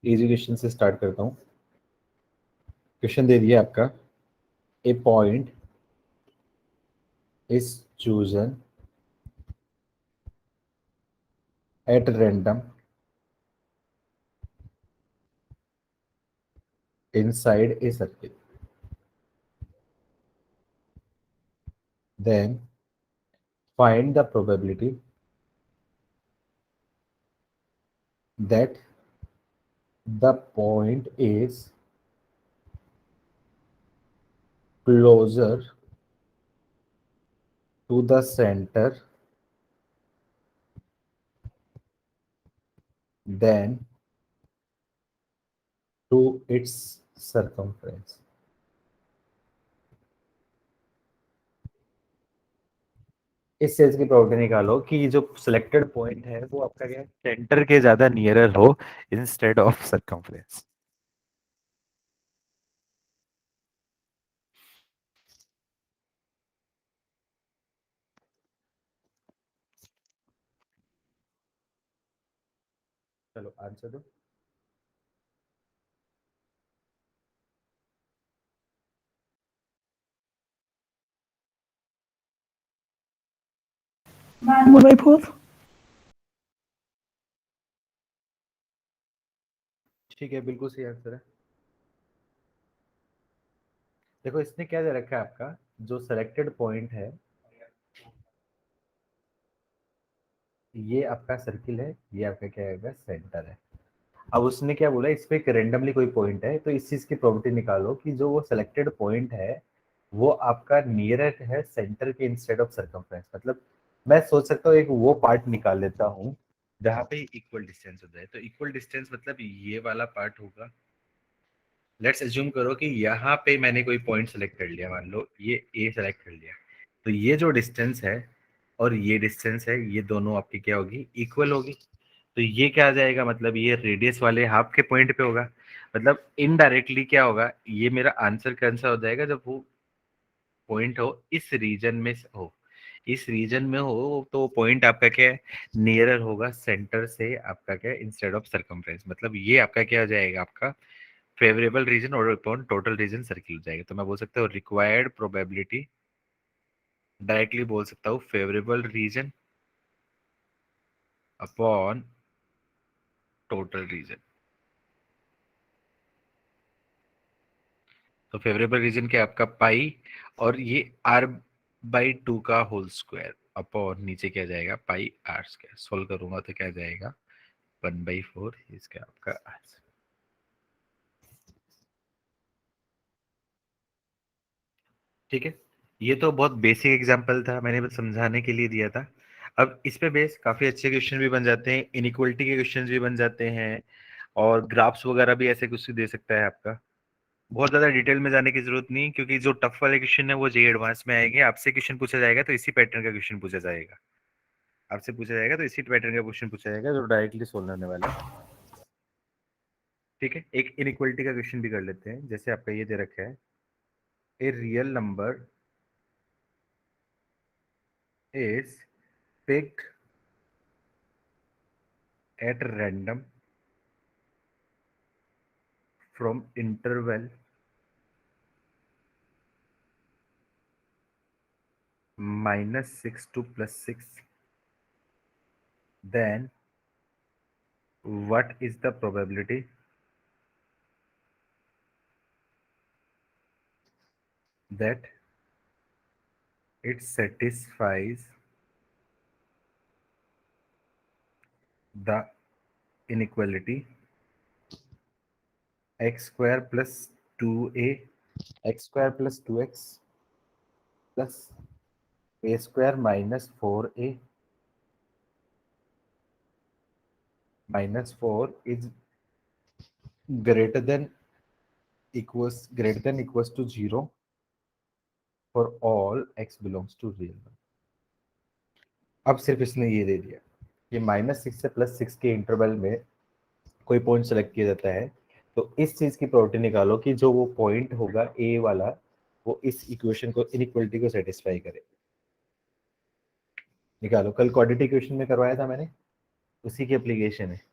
इजी क्वेश्चन से स्टार्ट करता हूँ। क्वेश्चन दे दिया आपका, a point is chosen at random inside a circle, then find the probability that the point is closer to the center than to its circumference। इस चीज की प्रोबेबिलिटी निकालो कि जो सिलेक्टेड पॉइंट है वो आपका क्या सेंटर के ज्यादा नियरर हो इंस्टेड ऑफ सरकमफ्रेंस। चलो आंसर दो। 1/4। ठीक है, बिल्कुल सही आंसर है। देखो इसने क्या दे रखा है, आपका जो सेलेक्टेड पॉइंट है ये आपका सर्किल है, ये आपका क्या है, सेंटर है। अब उसने क्या बोला, इस पे एक रेंडमली कोई पॉइंट है, तो इस चीज की प्रॉपर्टी निकालो कि जो वो सेलेक्टेड पॉइंट है वो आपका नियरेस्ट है सेंटर के इंस्टेड ऑफ सरकमफ्रेंस। मतलब मैं सोच सकता हूँ एक वो पार्ट निकाल लेता हूँ जहाँ पे इक्वल डिस्टेंस हो जाए। तो इक्वल डिस्टेंस मतलब ये वाला पार्ट होगा। लेट्स अज्यूम करो कि यहाँ पे मैंने कोई पॉइंट सेलेक्ट कर लिया, मान लो ये ए सेलेक्ट कर लिया, तो ये जो डिस्टेंस है और ये डिस्टेंस है ये दोनों आपकी क्या होगी, इक्वल होगी। तो ये क्या आ जाएगा, मतलब ये रेडियस वाले हाफ के पॉइंट पे होगा। मतलब इनडायरेक्टली क्या होगा, ये मेरा आंसर कैंसर हो जाएगा जब वो पॉइंट हो इस रीजन में हो। इस रीजन में हो तो पॉइंट आपका क्या है, नियरर होगा सेंटर से आपका क्या, इंस्टेड ऑफ सरकमफ्रेंस। मतलब ये आपका क्या हो जाएगा, आपका फेवरेबल रीजन और अपॉन टोटल रीजन सर्किल हो जाएगा। तो मैं बोल सकता हूँ रिक्वायर्ड प्रोबेबिलिटी, डायरेक्टली बोल सकता हूँ favourable region upon total region. तो फेवरेबल रीजन क्या है आपका पाई, और ये r/2 का होल स्क्वायर अपॉन नीचे क्या जाएगा, पाई r स्क्वायर। सोल्व करूंगा तो क्या जाएगा, 1/4 इसका आपका आंसर। ठीक है, ये तो बहुत बेसिक एग्जांपल था, मैंने बस समझाने के लिए दिया था। अब इस पे बेस काफी अच्छे क्वेश्चन भी बन जाते हैं, इनइक्वलिटी के क्वेश्चन भी बन जाते हैं, और ग्राफ्स वगैरह भी ऐसे कुछ दे सकता है आपका। बहुत ज्यादा डिटेल में जाने की जरूरत नहीं, क्योंकि जो टफ वाले क्वेश्चन है वो जे एडवांस में आएंगे। आपसे क्वेश्चन पूछा जाएगा तो इसी पैटर्न का क्वेश्चन पूछा जाएगा, आपसे पूछा जाएगा तो इसी पैटर्न का क्वेश्चन पूछा जाएगा जो डायरेक्टली सोल्व होने वाला है। ठीक है, एक इनइक्वलिटी का क्वेश्चन भी कर लेते हैं। जैसे आपका ये दे रखा है, a real number is picked at random from interval -6 to +6, then what is the probability that it satisfies the inequality x square plus 2a x square plus 2x plus a square minus 4a minus 4 is greater than equals to 0 for all x belongs to real number। अब सिर्फ इसने ये दे दिया कि -6 से +6 के interval में कोई पॉइंट सेलेक्ट किया जाता है, तो इस चीज की प्रॉपर्टी निकालो कि जो वो पॉइंट होगा ए वाला वो इस इक्वेशन को, इनइक्वलिटी को सेटिस्फाई करे। निकालो, कल क्वाड्रेटिक इक्वेशन में करवाया था मैंने, उसी की एप्लीकेशन है।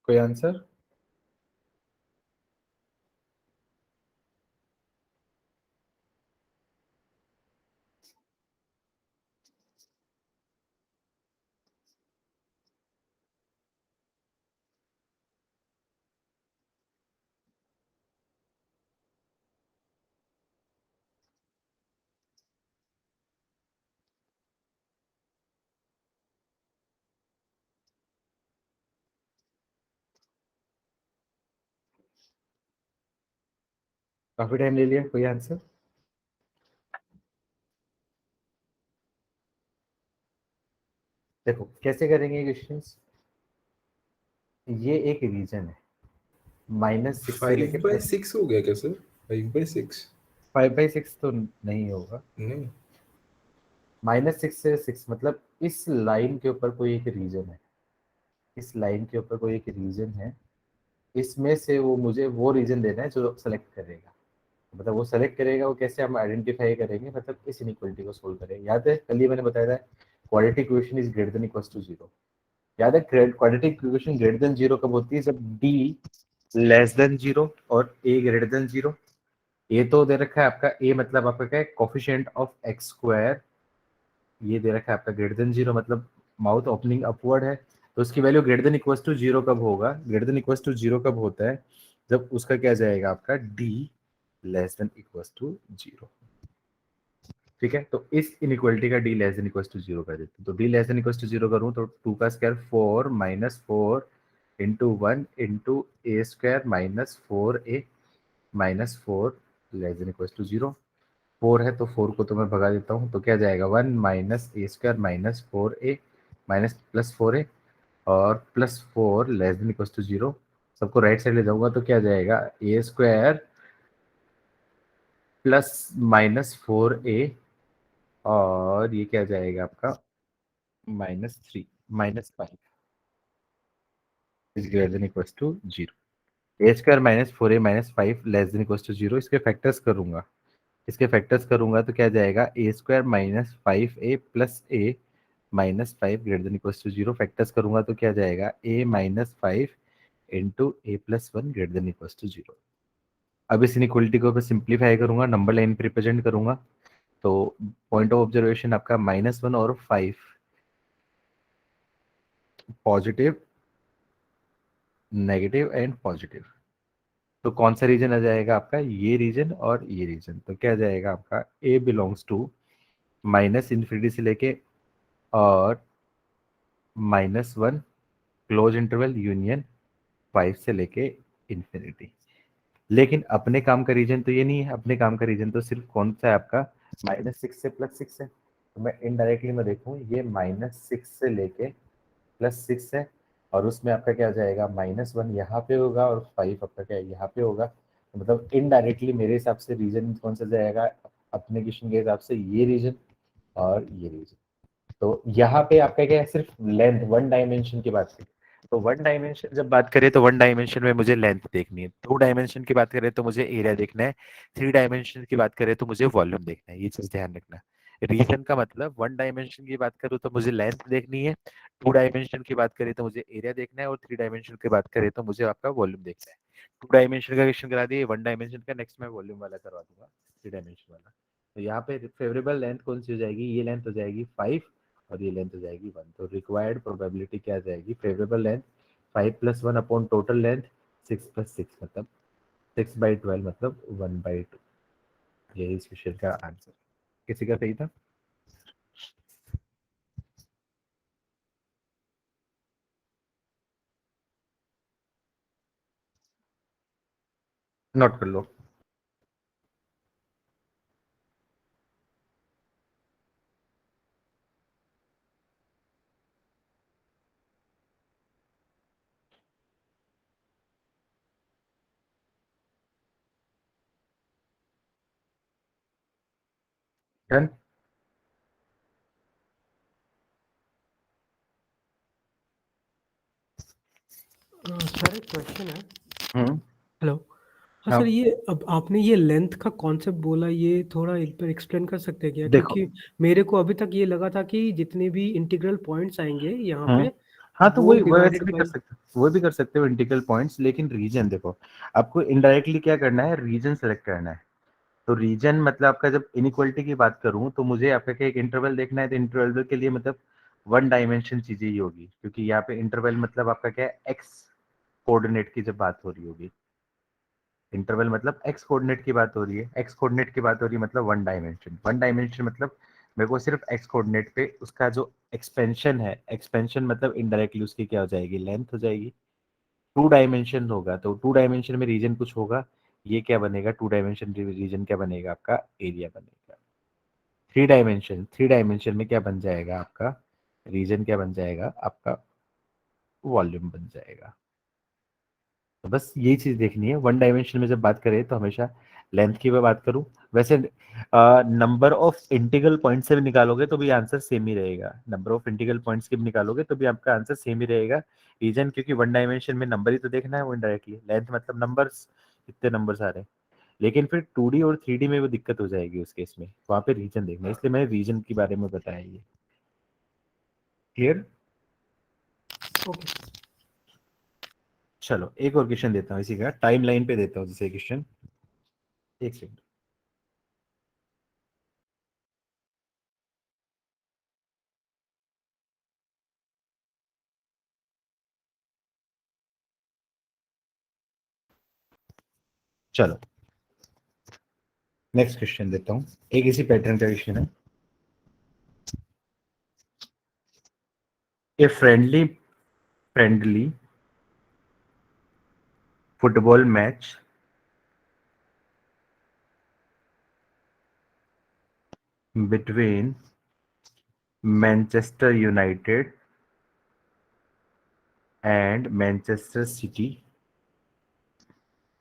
कोई आंसर? काफी टाइम ले लिया, कोई आंसर? देखो कैसे करेंगे क्वेश्चंस, ये एक रीजन है -6 से लेके 5/6 हो गया क्या सर? 5/6 5/6 तो नहीं होगा, नहीं। -6 से 6 मतलब इस लाइन के ऊपर कोई एक रीजन है, इस लाइन के ऊपर कोई एक रीजन है, इसमें से वो मुझे वो रीजन देना है जो सेलेक्ट करेगा, मतलब वो सेलेक्ट करेगा, वो कैसे हम आइडेंटिफाई करेंगे, मतलब इस इनइक्वालिटी को सोल्व करेंगे। याद है कल ही मैंने बताया था quadratic equation is greater than equals to 0। याद है क्वाड्रेटिक इक्वेशन ग्रेटर देन 0 कब होती है, जब d लेस देन 0 और a ग्रेटर देन 0। ए तो दे रखा है आपका, ए मतलब आपका क्या है, कोफिशिएंट ऑफ एक्स स्क्वायर, ये दे रखा है आपका ग्रेटर देन 0, मतलब माउथ ओपनिंग अपवर्ड है, तो उसकी value greater than equals to 0 कब होगा, ग्रेटर देन इक्वल्स टू 0 कब होता है, जब उसका क्या जाएगा आपका d less than equals to 0। ठीक है, तो इस इनइक्वालिटी का d less than equals to 0 कर देते हैं, तो d less than equals to 0 करूं तो 2 का square 4 -4 into 1 into A square -4a -4 less than equals to 0। 4 है तो 4 को तो मैं भगा देता हूँ, तो क्या जाएगा 1 - a square -4a minus plus 4a और +4 लेस देन इक्वल्स टू 0। सबको राइट साइड ले जाऊंगा तो क्या जाएगा a स्क्वायर प्लस -4a और ये क्या जाएगा आपका -3 -5 is greater than equals to 0। a square -4a -5 less than equals to 0, इसके फैक्टर्स करूंगा, इसके फैक्टर्स करूंगा तो क्या जाएगा a square -5a plus a -5 greater than equals to 0, factors करूंगा तो क्या जाएगा a -5 into a plus 1 greater than equals to 0। अब इस इनइक्वालिटी को मैं सिंप्लीफाई करूंगा, नंबर लाइन पे रिप्रेजेंट करूंगा, तो पॉइंट ऑफ ऑब्जर्वेशन आपका -1 और 5 पॉजिटिव नेगेटिव एंड पॉजिटिव, तो कौन सा रीजन आ जाएगा आपका, ये रीजन और ये रीजन, तो क्या जाएगा आपका a बिलोंग्स टू -∞ से लेके और -1 क्लोज इंटरवल यूनियन 5 से लेके इंफिनिटी। लेकिन अपने काम का रीजन तो ये नहीं है, अपने काम का रीजन तो सिर्फ कौन सा है आपका -6 से +6 है, तो मैं इनडायरेक्टली में देखूं ये -6 से लेके +6 है, और उसमें आपका क्या हो जाएगा -1 यहाँ पे होगा और 5 आपका क्या यहाँ पे होगा, तो मतलब इनडायरेक्टली मेरे हिसाब से रीजन कौन सा जाएगा, अपने क्वेश्चन के हिसाब से ये रीजन और ये रीजन। तो यहाँ पे आपका क्या है, सिर्फ लेंथ वन डायमेंशन की बात करें तो वन डायमेंशन जब बात करें तो वन डायमेंशन में मुझे लेंथ देखनी है, टू डायमेंशन की बात करें तो मुझे एरिया देखना है, थ्री डायमेंशन की बात करें तो मुझे वॉल्यूम देखना है, ये चीज ध्यान रखना। रीजन का मतलब वन डायमेंशन की बात करूँ तो मुझे लेंथ देखनी है, टू डायमेंशन की बात करें तो मुझे एरिया देखना है, और थ्री डायमेंशन की बात करें तो मुझे आपका वॉल्यूम देखना है। टू डायमेंशन का क्वेश्चन करा दिए, वन डायमेंशन का नेक्स्ट मैं वॉल्यूम वाला करवा दूंगा, थ्री डायमेंशन वाला। तो यहाँ पे फेवरेबल लेंथ कौन सी हो जाएगी, ये लेंथ हो जाएगी 5 और ये लेंथ हो जाएगी 1, तो रिक्वायर्ड प्रोबेबिलिटी क्या आ जाएगी, favourable length 5 + 1 upon total length 6 + 6 मतलब 6/12 मतलब 1/2। यही इस क्वेश्चन का आंसर। किसी का सही था? नोट कर लो। डन। सर एक क्वेश्चन है। हम्म। हेलो। हाँ हाँ सर, ये अब आपने ये लेंथ का कॉन्सेप्ट बोला, ये थोड़ा एक बार एक्सप्लेन कर सकते हैं क्या? देखो। क्योंकि मेरे को अभी तक ये लगा था कि जितने भी इंटीग्रल पॉइंट्स आएंगे यहाँ हम्म। पे हाँ तो वो वही वैसे डिवाइडेड भी कर बाय। सकते वो भी कर सकते हो इंटीग्रल पॉइंट्स, लेकिन रीजन देखो, आपको इनडायरेक्टली क्या करना है, रीजन सेलेक्ट करना है। तो रीजन मतलब आपका जब इनइक्वालिटी की बात करूं तो मुझे आपका क्या एक इंटरवल देखना है, तो इंटरवल के लिए मतलब वन डायमेंशन चीजें ही होगी, क्योंकि यहाँ पे इंटरवल मतलब आपका क्या है एक्स कोऑर्डिनेट की जब बात हो रही होगी, इंटरवल मतलब एक्स कोऑर्डिनेट की बात हो रही है, एक्स कोऑर्डिनेट की बात हो रही है मतलब वन डायमेंशन मतलब मेरे को सिर्फ एक्स कोऑर्डिनेट पे उसका जो एक्सपेंशन है, एक्सपेंशन मतलब इनडायरेक्टली उसकी क्या हो जाएगी, लेंथ हो जाएगी। टू डायमेंशन होगा तो टू डायमेंशन में रीजन कुछ होगा, ये क्या बनेगा, टू डायमेंशन रीजन क्या बनेगा आपका, एरिया बनेगा। थ्री डायमेंशन में क्या बन जाएगा आपका, रीजन क्या बन जाएगा, आपका वॉल्यूम बन जाएगा। तो बस यही चीज देखनी है। वन डायमेंशन में जब बात करें तो हमेशा लेंथ की मैं बात करूं, वैसे नंबर ऑफ इंटीग्रल पॉइंट से भी निकालोगे तो भी आंसर सेम ही रहेगा, नंबर ऑफ इंटीग्रल पॉइंट्स के भी निकालोगे तो भी आपका आंसर सेम ही रहेगा। रीजन क्योंकि वन डायमेंशन में नंबर ही तो देखना है वो इनडायरेक्टली, लेंथ मतलब नंबर्स, कितने नंबर्स आ रहे हैं। लेकिन फिर 2D और 3D में वो दिक्कत हो जाएगी उस केस में, वहां पे रीजन देखना है, इसलिए मैंने रीजन के बारे में बताया। ये क्लियर? ओके। चलो एक और क्वेश्चन देता हूँ इसी का, टाइम लाइन पे देता हूँ जैसे क्वेश्चन। एक सेकंड। चलो नेक्स्ट क्वेश्चन देता हूँ, एक इसी पैटर्न का क्वेश्चन है। A friendly football match between Manchester United and Manchester City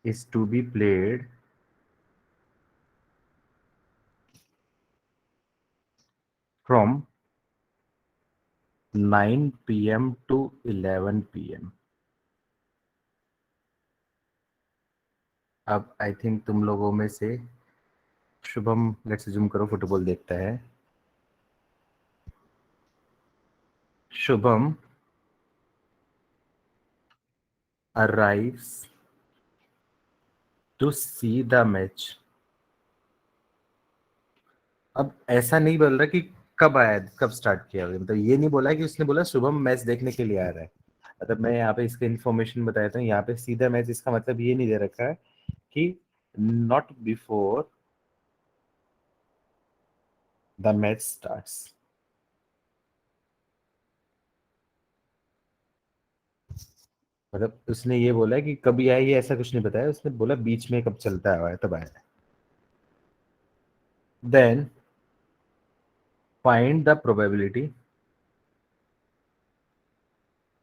is to be played from 9 p.m. to 11 p.m. अब आई थिंक तुम लोगों में से शुभम, लेट्स अज्यूम करो फुटबॉल देखता है। Shubham arrives to see the match। अब ऐसा नहीं बोल रहा कि कब आया, कब स्टार्ट किया, मतलब ये नहीं बोला कि उसने बोला शुभम मैच देखने के लिए आ रहा है। मतलब मैं यहाँ पे इसका इन्फॉर्मेशन बताया था, यहाँ पे सीधा मैच, इसका मतलब ये नहीं दे रखा है कि not before the match starts. मतलब उसने ये बोला है कि कभी आया, ये ऐसा कुछ नहीं बताया, उसने बोला बीच में कब चलता है तब आया। Then find the probability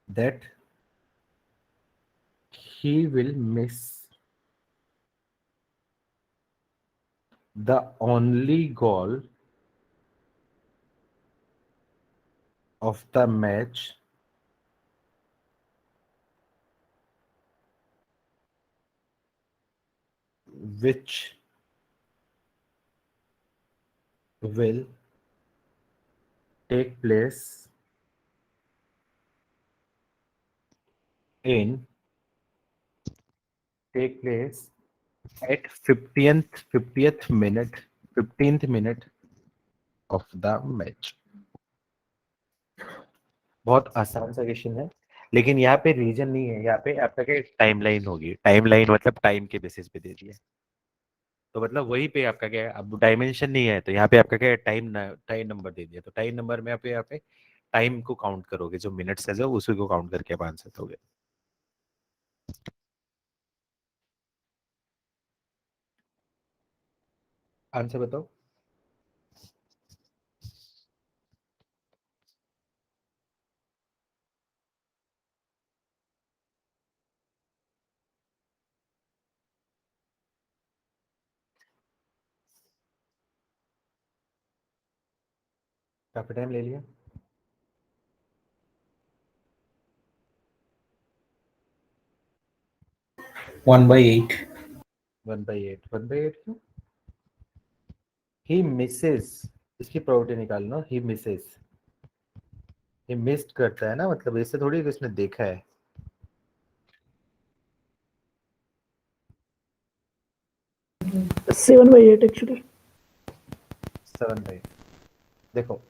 that he will miss the only goal of the match which will take place in at 50th minute 15th minute of the match। बहुत आसान सा क्वेश्चन है, लेकिन यहाँ पे रीजन नहीं है, यहाँ पे आपका क्या टाइमलाइन होगी, टाइमलाइन मतलब टाइम के बेसिस पे दे दिया। तो मतलब वही पे आपका क्या है, अब डायमेंशन नहीं है तो यहाँ पे आपका क्या है, टाइम नंबर दे दिया, तो टाइम नंबर में आप यहाँ पे टाइम को काउंट करोगे, जो मिनट्स है जो उसी को काउंट करके आप आंसर दोगे। आंसर बताओ। काफी टाइम ले लिया। 1/8। 1/8, 1/8 क्यों? ही मिसेस, इसकी प्रोबेबिलिटी निकालना, ही मिसेस, ही मिस्ड करता है ना, मतलब ऐसे थोड़ी कि उसने देखा है। 7/8 एक्चुअली। 7/8। देखो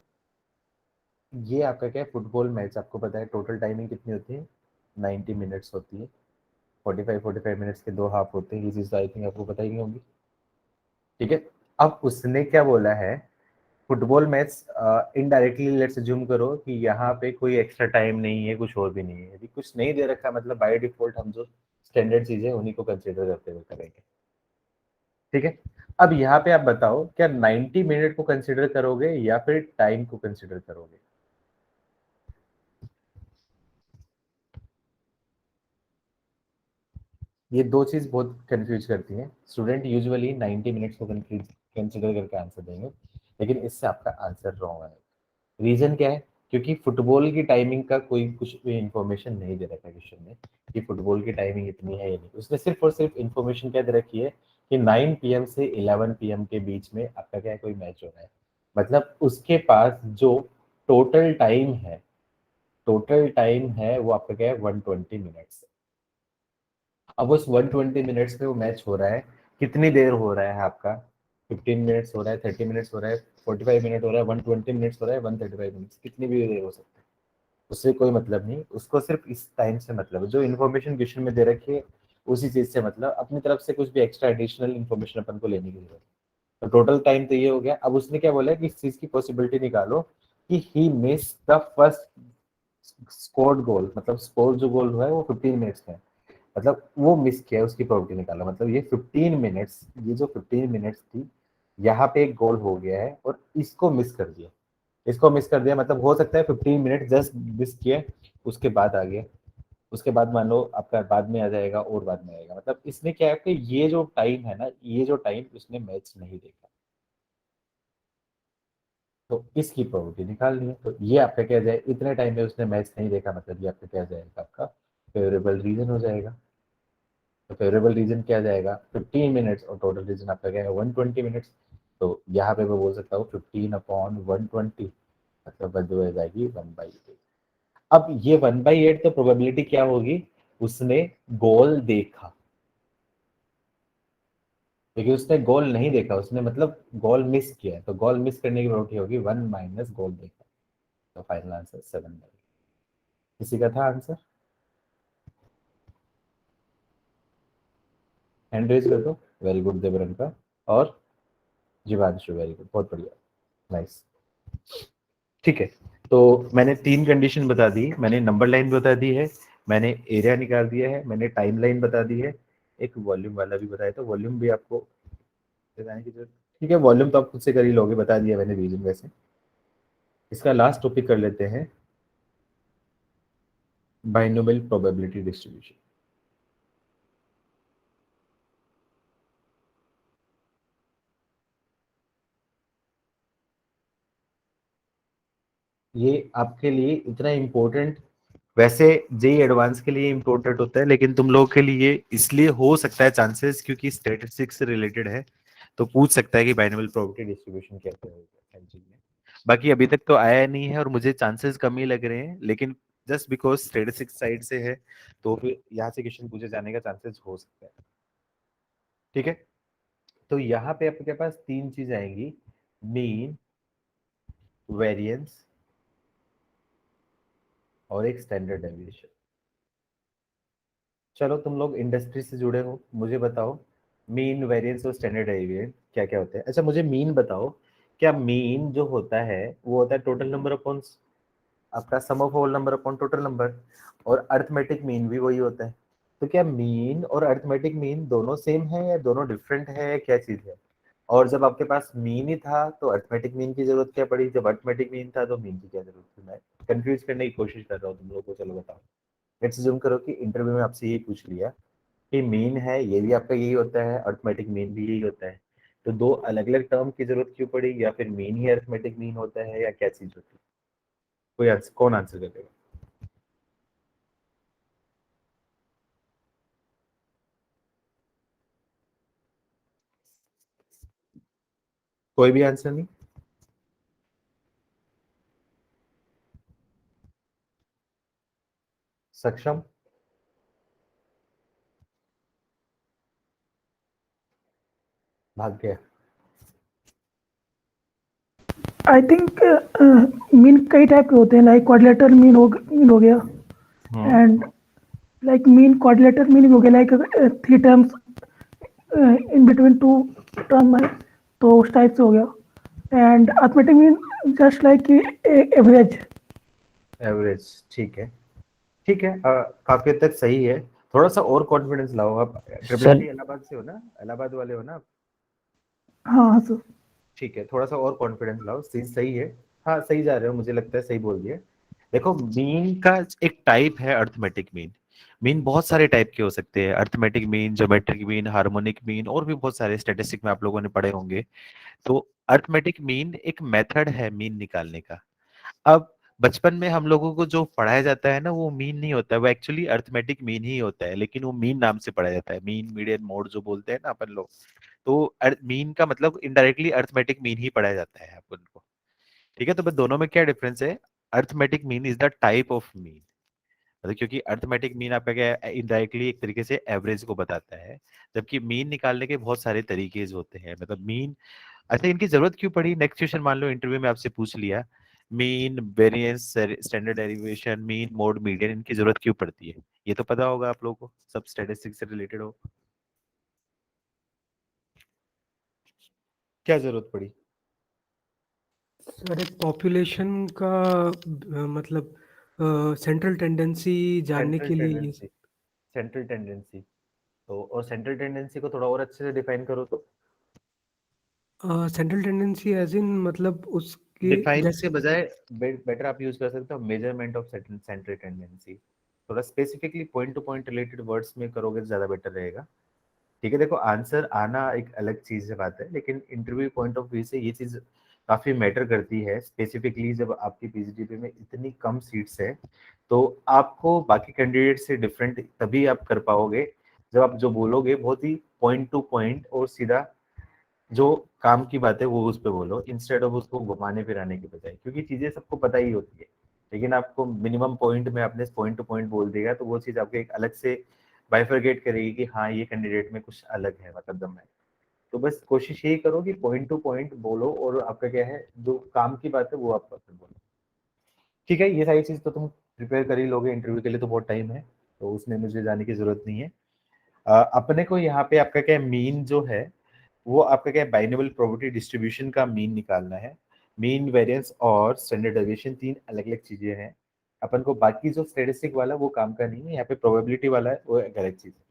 ये आपका क्या है, फुटबॉल मैच, आपको पता है टोटल टाइमिंग कितनी होती है, 90 मिनट्स होती है। 45 मिनट्स के दो हाफ होते हैं, ये चीज तो आई थिंक आपको पता ही नहीं होगी। ठीक है, अब उसने क्या बोला है, football match indirectly let's assume करो कि यहाँ पे कोई एक्स्ट्रा टाइम नहीं है, कुछ और भी नहीं है, यदि कुछ नहीं दे रखा मतलब बाय डिफॉल्ट हम जो स्टैंडर्ड चीजें उन्हीं को कंसिडर करते हुए करेंगे। ठीक है, अब यहाँ पे आप बताओ क्या 90 मिनट को कंसिडर करोगे या फिर टाइम को कंसिडर करोगे। ये दो चीज बहुत कंफ्यूज करती हैं स्टूडेंट। यूजुअली 90 मिनट्स को कंसिडर करके आंसर देंगे, लेकिन इससे आपका आंसर रॉन्ग है। रीजन क्या है? क्योंकि फुटबॉल की टाइमिंग का कोई कुछ भी इंफॉर्मेशन नहीं दे रखा क्वेश्चन में कि फुटबॉल की टाइमिंग इतनी है या नहीं। उसने सिर्फ और सिर्फ इंफॉर्मेशन क्या दे रखी है कि 9 PM से 11 PM के बीच में आपका क्या है, कोई मैच हो रहा है। मतलब उसके पास जो टोटल टाइम है, टोटल टाइम है वो आपका क्या है, 120 मिनट्स। अब उस 120 मिनट्स में वो मैच हो रहा है, कितनी देर हो रहा है आपका? 15 मिनट्स हो रहा है, 30 मिनट्स हो रहा है, 45 मिनट हो रहा है, 120 मिनट्स हो रहा है, 135 मिनट्स, कितनी भी देर हो सकती है, उससे कोई मतलब नहीं। उसको सिर्फ इस टाइम से मतलब है, जो इन्फॉर्मेशन क्वेश्चन में दे रखी है उसी चीज से मतलब। अपनी तरफ से कुछ भी एक्स्ट्रा एडिशनल इन्फॉर्मेशन अपन को लेने की जरूरत है। तो टोटल टाइम तो ये हो गया। अब उसने क्या बोला है कि इस चीज की पॉसिबिलिटी निकालो कि ही मिस द फर्स्ट स्कोर्ड गोल, मतलब स्कोर जो गोल हुआ है वो 15 मिनट्स में, मतलब वो मिस किया है, उसकी प्रोबेबिलिटी निकाला। मतलब ये 15 मिनट्स, ये जो 15 मिनट्स थी, यहाँ पे एक गोल हो गया है और इसको मिस कर दिया। इसको मिस कर दिया मतलब हो सकता है 15 मिनट जस्ट मिस किए, उसके बाद आ गया, उसके बाद मान लो आपका बाद में आ जाएगा और बाद में आएगा। मतलब इसने क्या है कि ये जो टाइम है ना, ये जो टाइम उसने मैच नहीं देखा, तो इसकी प्रोबेबिलिटी निकालनी है। तो ये आपका क्या जाए, इतने टाइम में उसने मैच नहीं देखा, मतलब ये आपका क्या जाएगा, आपका फेवरेबल रीजन हो जाएगा। तो फेवरेबल रीजन क्या जाएगा, 15 मिनट्स, और टोटल रीजन आपका क्या है, 120 मिनट्स। तो यहाँ पे मैं बोल सकता हूँ 15/120, मतलब वैल्यू हो जाएगी 1/8। अब ये 1/8 तो प्रोबेबिलिटी क्या होगी, उसने गोल देखा, क्योंकि उसने गोल नहीं देखा, उसने मतलब गोल मिस किया है, तो गोल मिस करने की प्रोबेबिलिटी होगी 1 माइनस गोल देखा। तो फाइनल आंसर 7/8। किसी का था आंसर? हैंड रेज कर दो। वेरी गुड देवरन का। और जीवांशु, वेरी गुड, बहुत बढ़िया, नाइस। ठीक है, तो मैंने 3 कंडीशन बता दी, मैंने नंबर लाइन बता दी है, मैंने एरिया निकाल दिया है, मैंने टाइम लाइन बता दी है, एक वॉल्यूम वाला भी बताया। तो वॉल्यूम भी आपको बताने की जरूरत, ठीक है, वॉल्यूम तो आप खुद से कर ही लोगे, बता दिया मैंने रीजन। वैसे इसका लास्ट टॉपिक कर लेते हैं, बाइनोमियल प्रोबेबिलिटी डिस्ट्रीब्यूशन। ये आपके लिए इतना इम्पोर्टेंट, वैसे जेई एडवांस के लिए इम्पोर्टेंट होता है, लेकिन तुम लोगों के लिए इसलिए हो सकता है चांसेस क्योंकि स्टैटिस्टिक्स से रिलेटेड है, तो पूछ सकता है कि बाइनोमियल प्रोबेबिलिटी डिस्ट्रीब्यूशन कैसे होगा एलजी में। बाकी अभी तक तो आया नहीं है और मुझे चांसेस कम ही लग रहे हैं, लेकिन जस्ट बिकॉज स्टैटिस्टिक्स साइड से है तो फिर यहाँ से क्वेश्चन पूछे जाने का चांसेस हो सकता है। ठीक है, तो यहाँ पे आपके पास 3 चीज आएंगी, मीन, वेरिएंस और एक स्टैंडर्ड डेविएशन। चलो तुम लोग इंडस्ट्री से जुड़े हो, मुझे बताओ मीन, वेरिएंस और स्टैंडर्ड डेविएशन क्या क्या होते हैं। अच्छा मुझे मीन बताओ, क्या मीन जो होता है वो होता है टोटल नंबर अपॉन आपका sum of whole number upon total number, और अरिथमेटिक मीन भी वही होता है। तो क्या मीन और अरिथमेटिक मीन दोनों सेम है या दोनों डिफरेंट है, क्या चीज है? और जब आपके पास मीन ही था तो अरिथमेटिक मीन की जरूरत क्या पड़ी, जब अरिथमेटिक मीन था तो मीन की क्या जरूरत थी? मैं कंफ्यूज करने की कोशिश कर रहा हूँ तुम लोगों को। चलो बताओ, लेट्स अज्यूम करो कि इंटरव्यू में आपसे यही पूछ लिया कि मीन है, ये भी आपका यही होता है, अरिथमेटिक मीन भी यही होता है, तो दो अलग अलग टर्म की जरूरत क्यों पड़ी, या फिर मीन ही अरिथमेटिक मीन होता है, या क्या चीज होती है? कोई आंसर, कौन आंसर करेगा? कोई भी आंसर नहीं? सक्षम? भाग गया? आई थिंक मीन कई टाइप के होते हैं, लाइक क्वाड्रिलेटरल मीन हो गया, and like mean quadrilateral mean हो गया, like 3 terms in between 2 term है, तो उस टाइप से हो गया। And arithmetic mean just like average. Average, ठीक है, ठीक है, काफी हद तक सही है। थोड़ा सा और कॉन्फिडेंस लाओ आप, ट्रिपल इलाहाबाद से हो ना, इलाहाबाद वाले हो ना आप? हाँ हाँ सर। ठीक है, थोड़ा सा और कॉन्फिडेंस लाओ, सही है। हाँ सही जा रहे हो, मुझे लगता है सही बोल दिया। देखो मीन का एक टाइप है अर्थमेटिक मीन, मीन बहुत सारे टाइप के हो सकते हैं, arithmetic mean, geometric mean, harmonic mean, और भी बहुत सारे स्टैटिस्टिक में आप लोगों ने पढ़े होंगे। तो अर्थमेटिक मीन एक मेथड है मीन निकालने का। अब बचपन में हम लोगों को जो पढ़ाया जाता है ना, वो मीन नहीं होता है, वो एक्चुअली अर्थमेटिक मीन ही होता है, लेकिन वो मीन नाम से पढ़ाया जाता है, मीन मीडियन मोड जो बोलते हैं ना अपन लोग। तो मीन का मतलब इनडायरेक्टली अर्थमेटिक मीन ही पढ़ाया जाता है अपन को। ठीक है, तो बस दोनों में क्या डिफरेंस है? Arithmetic mean is the type of mean, मतलब क्योंकि अर्थमेटिक मीन आपका क्या है, इनडायरेक्टली एक तरीके से एवरेज को बताता है, जबकि मीन निकालने के बहुत सारे तरीके होते हैं, मतलब मीन। अच्छा, इनकी जरूरत क्यों पड़ी? नेक्स्ट क्वेश्चन मान लो इंटरव्यू में आपसे पूछ लिया, mean, variance, standard derivation, mean, mode, median, इनकी जरूरत क्यों पड़ती है? ये तो पता होगा आप लोगों को, सब स्टैटिस्टिक्स से रिलेटेड हो। क्या जरूरत पड़ी? सर एक पॉपुलेशन का मतलब सेंट्रल टेंडेंसी जानने सेंट्रल के लिए ये टेंडेंसी, सेंट्रल टेंडेंसी। तो और सेंट्रल टेंडेंसी को थोड़ा और अच्छे से डिफाइन करो तो। सेंट्रल टेंडेंसी एज इन मतलब उसके डिफाइन जैसे के बजाय बेटर आप यूज कर सकते हो मेजरमेंट ऑफ सेंट्रल टेंडेंसी। थोड़ा specifically point two point related words में करोगे तो ज्यादा बेटर रहेगा। ठीक है, देखो आंसर आना एक अलग चीज से बात है, लेकिन इंटरव्यू पॉइंट ऑफ व्यू से ये चीज काफी मैटर करती है। स्पेसिफिकली जब आपकी पीजीडीपी में इतनी कम सीट्स है, तो आपको बाकी कैंडिडेट से डिफरेंट तभी आप कर पाओगे जब आप जो बोलोगे बहुत ही पॉइंट टू पॉइंट और सीधा जो काम की बात है वो उस पे बोलो, इंस्टेड ऑफ उसको घुमाने फिराने के बजाय, क्योंकि चीजें सबको पता ही होती है, लेकिन आपको मिनिमम पॉइंट में आपने पॉइंट टू पॉइंट बोल देगा तो वो चीज आपको एक अलग से बाइफरगेट करेगी कि हाँ ये कैंडिडेट में कुछ अलग है, मतलब दम है। तो बस कोशिश यही करो कि पॉइंट टू पॉइंट बोलो, और आपका क्या है जो काम की बात है वो आप बोलो। ठीक है, ये सारी चीज तो तुम प्रिपेयर कर ही लोगे, इंटरव्यू के लिए तो बहुत टाइम है, तो उसमें मुझे जाने की जरूरत नहीं है। अपने को यहाँ पे आपका क्या मीन जो है वो आपका क्या बाइनोमियल प्रोबेबिलिटी डिस्ट्रीब्यूशन का मीन निकालना है। मीन, वेरिएंस और स्टैंडर्ड डेविएशन तीन अलग अलग चीजें हैं। अपन को बाकी जो स्टैटिस्टिक वाला वो काम का नहीं है, यहाँ पे प्रोबेबिलिटी वाला है, वो एक अलग चीज है।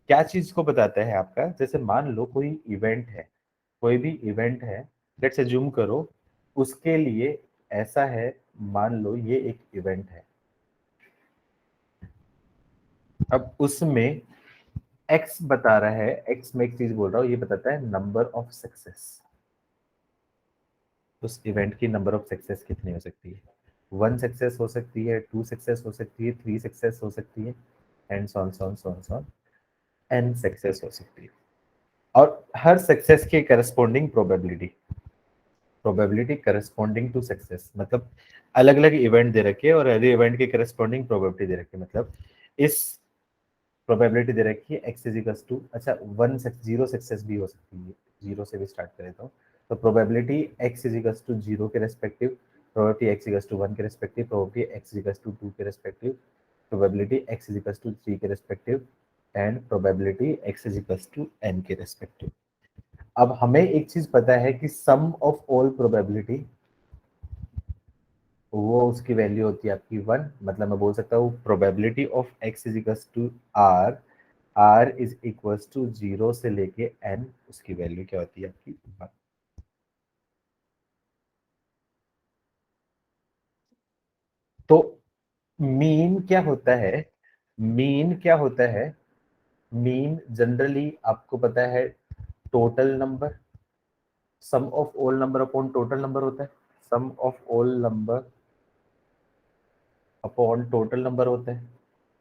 क्या चीज को बताता है आपका? जैसे मान लो कोई इवेंट है, कोई भी इवेंट है, लेट्स अज्यूम करो उसके लिए ऐसा है, मान लो ये एक इवेंट है। अब उसमें एक्स बता रहा है, एक्स में एक चीज बोल रहा हूँ, ये बताता है नंबर ऑफ सक्सेस। उस इवेंट की नंबर ऑफ सक्सेस कितनी हो सकती है? 1 सक्सेस हो सकती है, 2 सक्सेस हो सकती है, 3 सक्सेस हो सकती है, and so on so on so on so on N success हो सकती है। और हर सक्सेस के corresponding probability, probability corresponding to success, मतलब अलग अलग इवेंट दे रखे हैं और हर इवेंट के करस्पॉन्डिंग प्रोबेबिलिटी दे रखी है। मतलब इस प्रोबेबिलिटी दे रखी है x इज इक्वल्स टू, अच्छा 0 सक्सेस भी हो सकती है, 0 से भी स्टार्ट करें तो probability x is equals to 0 के respective, probability x equals to 1 के respective, probability x is equals to 2 के respective, probability x is equals to 3 के respective, and probability x is equals to n के respective. अब हमें एक चीज पता है कि सम ऑफ ऑल प्रोबेबिलिटी, वो उसकी वैल्यू होती है आपकी 1। मतलब मैं बोल सकता हूँ probability of x is equals to r, r is equals to 0 से लेके n, उसकी वैल्यू क्या होती है आपकी 1। तो मीन क्या होता है? मीन क्या होता है? मीन जनरली आपको पता है total number, sum of all number upon total number होता है, sum of all number upon total number होता है।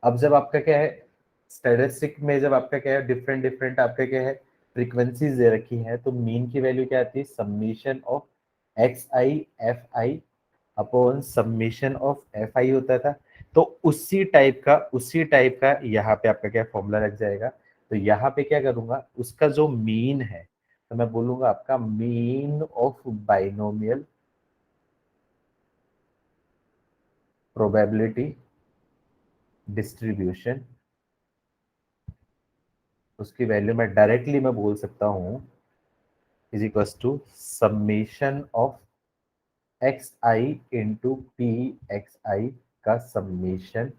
अब जब आपका क्या है स्टैटिस्टिक में, जब आपका क्या है डिफरेंट डिफरेंट आपका क्या है फ्रीक्वेंसीज दे रखी है, तो मीन की वैल्यू क्या आती है? Summation of X I F I upon summation of F I होता था। तो उसी टाइप का यहाँ पे आपका क्या फॉर्मूला लग जाएगा। तो यहाँ पे क्या करूंगा, उसका जो मीन है तो मैं बोलूंगा आपका mean of binomial probability distribution, उसकी वैल्यू मैं डायरेक्टली मैं बोल सकता हूँ is equals to summation of X I into P X I का summation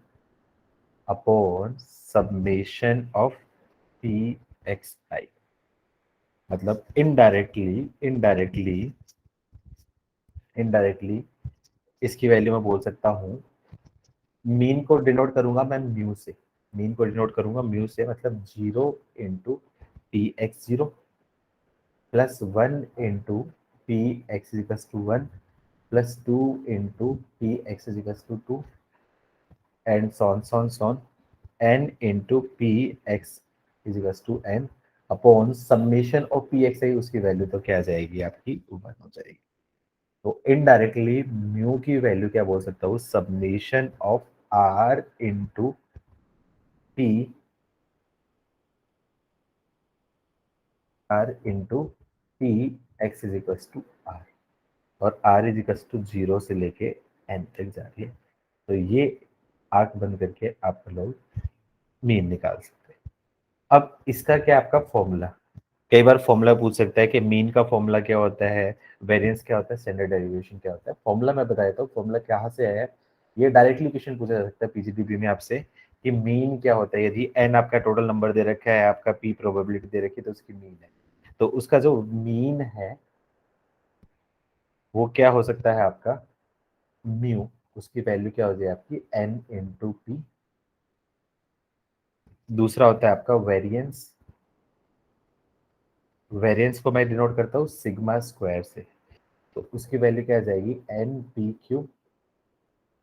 upon summation of P X I. मतलब इनडायरेक्टली इसकी वैल्यू मैं बोल सकता हूँ मीन को डिनोट करूंगा मैं म्यू से, मीन को डिनोट करूंगा म्यू से, मतलब 0 into P X 0 plus 1 into P X equals to 1 plus 2 into P X equals to 2 and so on n into P X equals to n upon summation of P X I, उसकी value तो क्या आ जाएगी आपकी 1 हो जाएगी। तो indirectly mu की वैल्यू क्या बोल सकता हूँ, summation of r into P r into P X is equals to r, और r इज इक्वल्स टू 0 से लेके n तक जा रही है। तो ये आंख बंद करके आप लोग मीन निकाल सकते हैं। अब इसका क्या आपका फॉर्मूला, कई बार फॉर्मूला पूछ सकता है कि मीन का फॉर्मूला क्या होता है, वेरिएंस क्या होता है, स्टैंडर्ड डेरिवेशन क्या होता है। फॉर्मूला मैं बता देता हूँ, फॉर्मूला कहाँ से आया है। ये डायरेक्टली क्वेश्चन पूछा जा सकता है पीजीडीबी में आपसे कि मीन क्या होता है। यदि एन आपका टोटल नंबर दे रखा है, आपका पी प्रोबेबिलिटी दे रखी है, तो उसकी मीन है, तो उसका जो मीन है वो क्या हो सकता है आपका म्यू, उसकी वैल्यू क्या हो जाए आपकी एन इंटू पी। दूसरा होता है आपका वेरिएंस, वेरिएंस को मैं डिनोट करता हूँ सिग्मा स्क्वायर से, तो उसकी वैल्यू क्या आ जाएगी एन पी क्यू।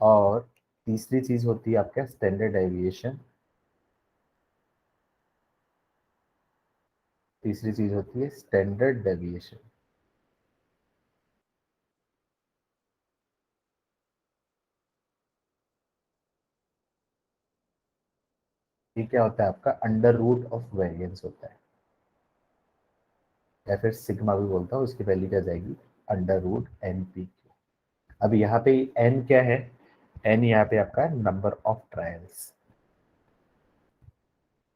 और तीसरी चीज होती है आपका स्टैंडर्ड डेविएशन, तीसरी चीज होती है स्टैंडर्ड डेविएशन। ये क्या होता है आपका अंडर रूट ऑफ वेरिएंस होता है, या फिर सिग्मा भी बोलता हूँ, उसकी वैल्यू क्या आ जाएगी under root N P Q. अब यहाँ पे एन क्या है, एन यहाँ पे आपका नंबर ऑफ ट्रायल्स,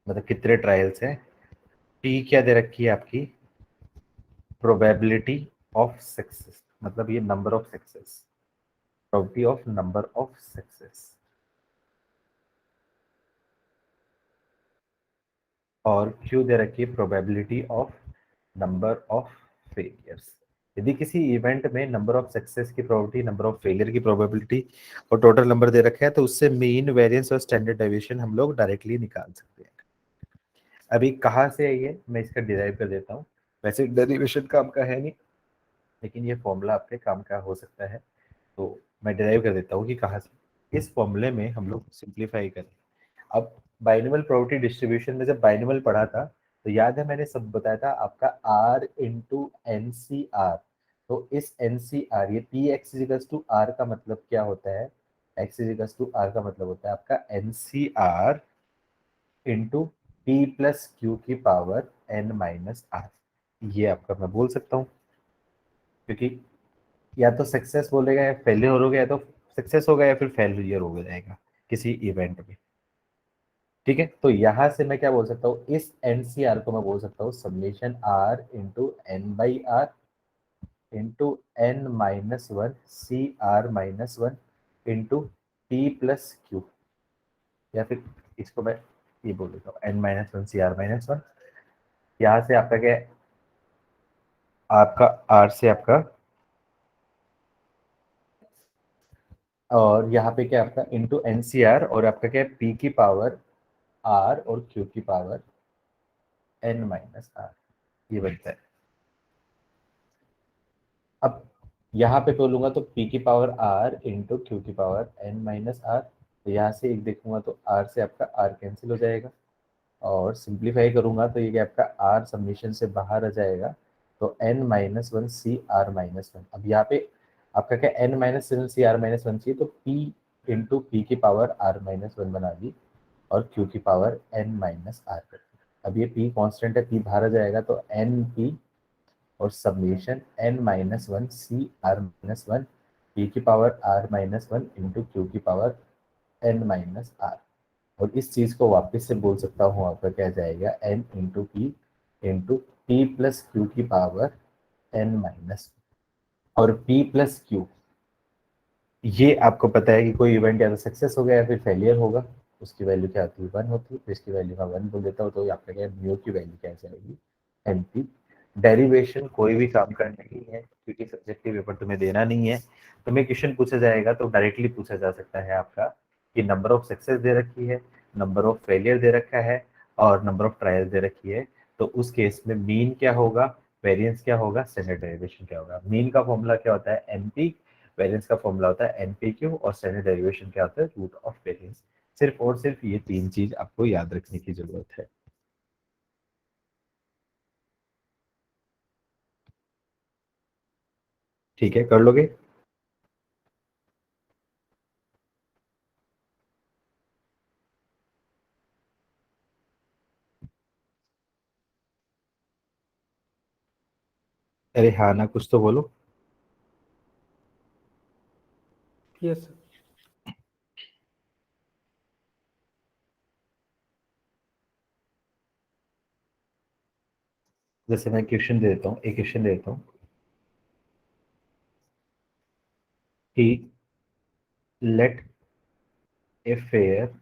मतलब कितने ट्रायल्स हैं। पी क्या दे रखी है आपकी प्रोबेबिलिटी ऑफ सक्सेस, मतलब ये number of success, probability of number of success. और क्यू दे रखी है probability of number of failures. यदि किसी इवेंट में नंबर ऑफ सक्सेस की प्रोबेबिलिटी, नंबर ऑफ फेलियर की प्रोबेबिलिटी और टोटल नंबर दे रखा है, तो उससे मीन, वेरिएंस और स्टैंडर्ड डेविएशन हम लोग डायरेक्टली निकाल सकते हैं। अभी कहाँ से है ये, मैं इसका डिराइव कर देता हूँ। वैसे डेरिवेशन काम का है नहीं, लेकिन ये फॉर्मूला आपके काम का हो सकता है, तो मैं डिराइव कर देता हूँ कि कहाँ से। इस फॉर्मूले में हम लोग सिंप्लीफाई करें। अब बाइनोमियल प्रोबेबिलिटी डिस्ट्रीब्यूशन में जब बाइनोमियल पढ़ा था, तो याद है मैंने सब बताया था आपका r into N C R. तो इस एन सी आर, ये P X is equals to R का मतलब क्या होता है, एक्स इजिकल्स टू आर का मतलब होता है आपका N C R into P plus Q की पावर एन माइनस आर। ये आपका मैं बोल सकता हूँ, क्योंकि या तो सक्सेस बोलेगा या फेलियर हो गया, या तो सक्सेस होगा या फिर फेलियर हो जाएगा किसी इवेंट में। ठीक है, तो यहां से मैं क्या बोल सकता हूँ, इस एनसीआर को मैं बोल सकता हूँ summation R into N by R into N minus one C R minus one into P plus Q, या फिर इसको मैं ये बोल देता हूँ N minus one C R minus one. यहाँ से आपका क्या है, आपका आर से आपका, और यहाँ पे क्या आपका इंटू एन सी आर, और आपका क्या है पी की पावर आर और क्यू की पावर एन माइनस आर, ये बनता है। अब यहाँ पे बोलूंगा तो p की पावर r इंटू क्यू की पावर n माइनस आर, तो यहाँ से एक देखूंगा तो r से आपका r कैंसिल हो जाएगा, और सिंप्लीफाई करूंगा तो ये क्या आपका r समेशन से बाहर आ जाएगा, तो n minus one C R minus one. अब यहाँ पे आपका क्या n minus one C R minus one चाहिए, तो p इंटू पी की पावर r माइनस वन बना दी, और q की पावर n माइनस आर कर दी। अब ये p कांस्टेंट है, p बाहर आ जाएगा, तो n p और summation n minus one C R minus one P की power r minus one into Q की पावर n माइनस आर। और इस चीज को वापस से बोल सकता हूँ, आपका क्या जाएगा n into P plus Q की पावर n माइनस, और p प्लस क्यू, ये आपको पता है कि कोई इवेंट या तो सक्सेस हो गया या फिर फेलियर होगा, उसकी वैल्यू क्या होती है 1 होती है, तो इसकी वैल्यू मैं 1 बोल देता हूँ, तो आपका क्या म्यू की वैल्यू क्या जाएगी एन पी। डेरिवेशन कोई भी काम का नहीं है, क्योंकि सब्जेक्टिव पेपर तुम्हें देना नहीं है, तुम्हें क्वेश्चन पूछा जाएगा तो डायरेक्टली पूछा जा सकता है आपका कि नंबर ऑफ सक्सेस दे रखी है, नंबर ऑफ फेलियर दे रखा है और नंबर ऑफ ट्रायल दे रखी है, तो उस केस में मीन क्या होगा, वेरिएंस क्या होगा, स्टैंडर्ड डेरिवेशन क्या होगा। मीन का फॉर्मूला क्या होता है, एनपी, वेरिएंस का फॉर्मूला होता है एनपीक्यू और स्टैंडर्ड डेरिवेशन क्या होता है, रूट ऑफ वेरिएंस। सिर्फ और सिर्फ ये तीन चीज आपको याद रखने की जरूरत है। ठीक है, कर लोगे? अरे हाँ ना, कुछ तो बोलो। Yes sir. जैसे मैं क्वेश्चन दे देता हूँ, एक क्वेश्चन दे देता हूँ कि let a fair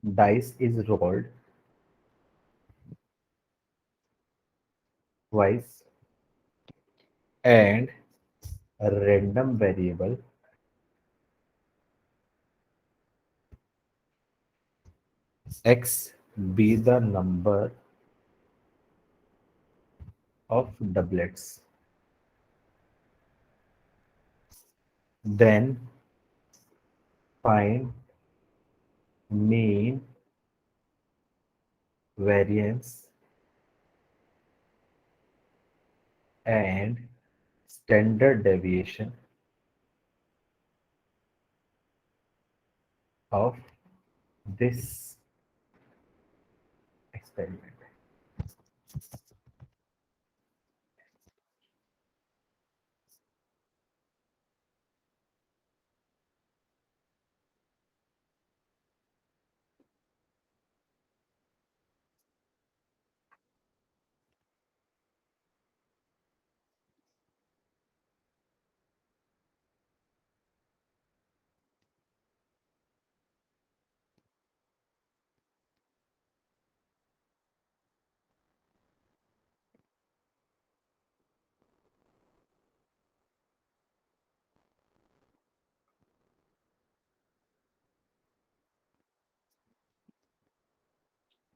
dice is rolled twice and a random variable x be the number of doublets, then find mean, variance and standard deviation of this experiment.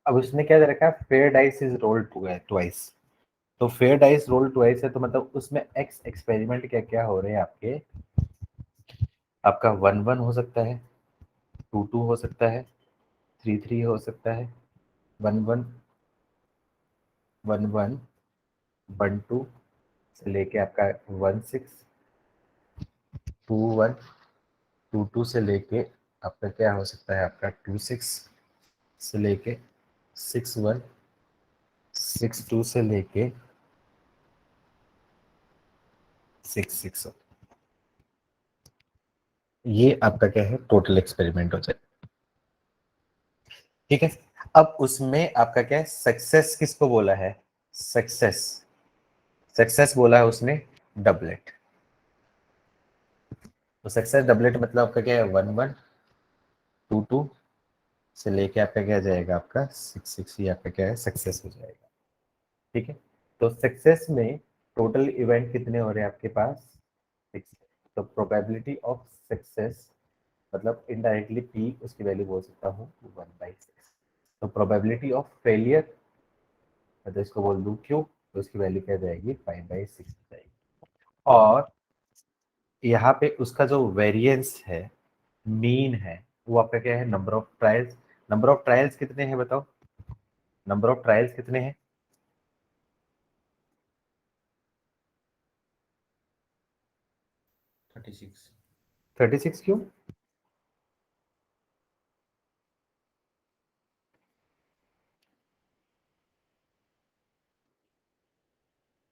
अब उसने क्या दे रखा है, fair dice is rolled twice. तो fair dice role twice है तो मतलब उसमें एक्स एक्सपेरिमेंट क्या क्या हो रहे हैं आपके, आपका 1 1 हो सकता है, 2 2 हो सकता है, 3 3 हो सकता है, 1 1 1 1 1 2 से लेके आपका 1 6 2 1 2 2 से लेके आपका क्या हो सकता है, आपका 2 6 से लेके 6 1 6 2 से लेके 6 6। ये आपका क्या है, टोटल एक्सपेरिमेंट हो जाए। ठीक है, अब उसमें आपका क्या है, सक्सेस किसको बोला है, सक्सेस, सक्सेस बोला है उसने डबलेट। तो सक्सेस डबलेट मतलब आपका क्या है, 1 1 2 2 से लेके आपका क्या जाएगा, आपका 6 6, ये आपका क्या है, सक्सेस हो जाएगा। ठीक है, तो सक्सेस में टोटल इवेंट कितने हो रहे हैं आपके पास, 6। तो प्रोबेबिलिटी ऑफ सक्सेस मतलब इनडायरेक्टली पी उसकी वैल्यू बोल सकता हूँ 1/6। तो प्रोबेबिलिटी ऑफ फेलियर मतलब इसको बोल दूं क्यों, तो उसकी वैल्यू क्या जाएगी, 5/6 जाएगी। और यहाँ पे उसका जो वेरिएंस है, मीन है, वो आपका क्या है, number of trials. Number of trials कितने हैं बताओ, नंबर ऑफ ट्रायल्स कितने हैं, 36। 36 क्यों,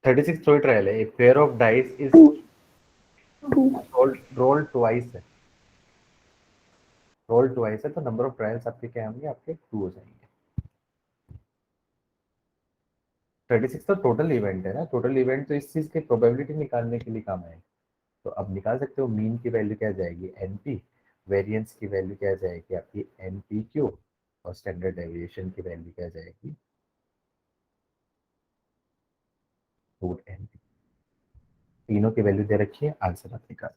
36 थोड़ी ट्रायल है, pair of dice is role twice है, रोल ट्वाइस है, तो नंबर ऑफ ट्रायल्स आपके क्या होंगे, आपके 2 हो जाएंगे। 36 तो टोटल इवेंट है ना, टोटल इवेंट तो इस चीज की प्रोबेबिलिटी निकालने के लिए काम आएगा। तो अब निकाल सकते हो, मीन की वैल्यू क्या जाएगी, एनपी, वेरिएंस की वैल्यू क्या जाएगी आपकी, एनपीक्यू, और स्टैंडर्ड डेविएशन की वैल्यू क्या जाएगी, रूट एनपी। तीनों की वैल्यू दे रखी है, आंसर आप निकाल।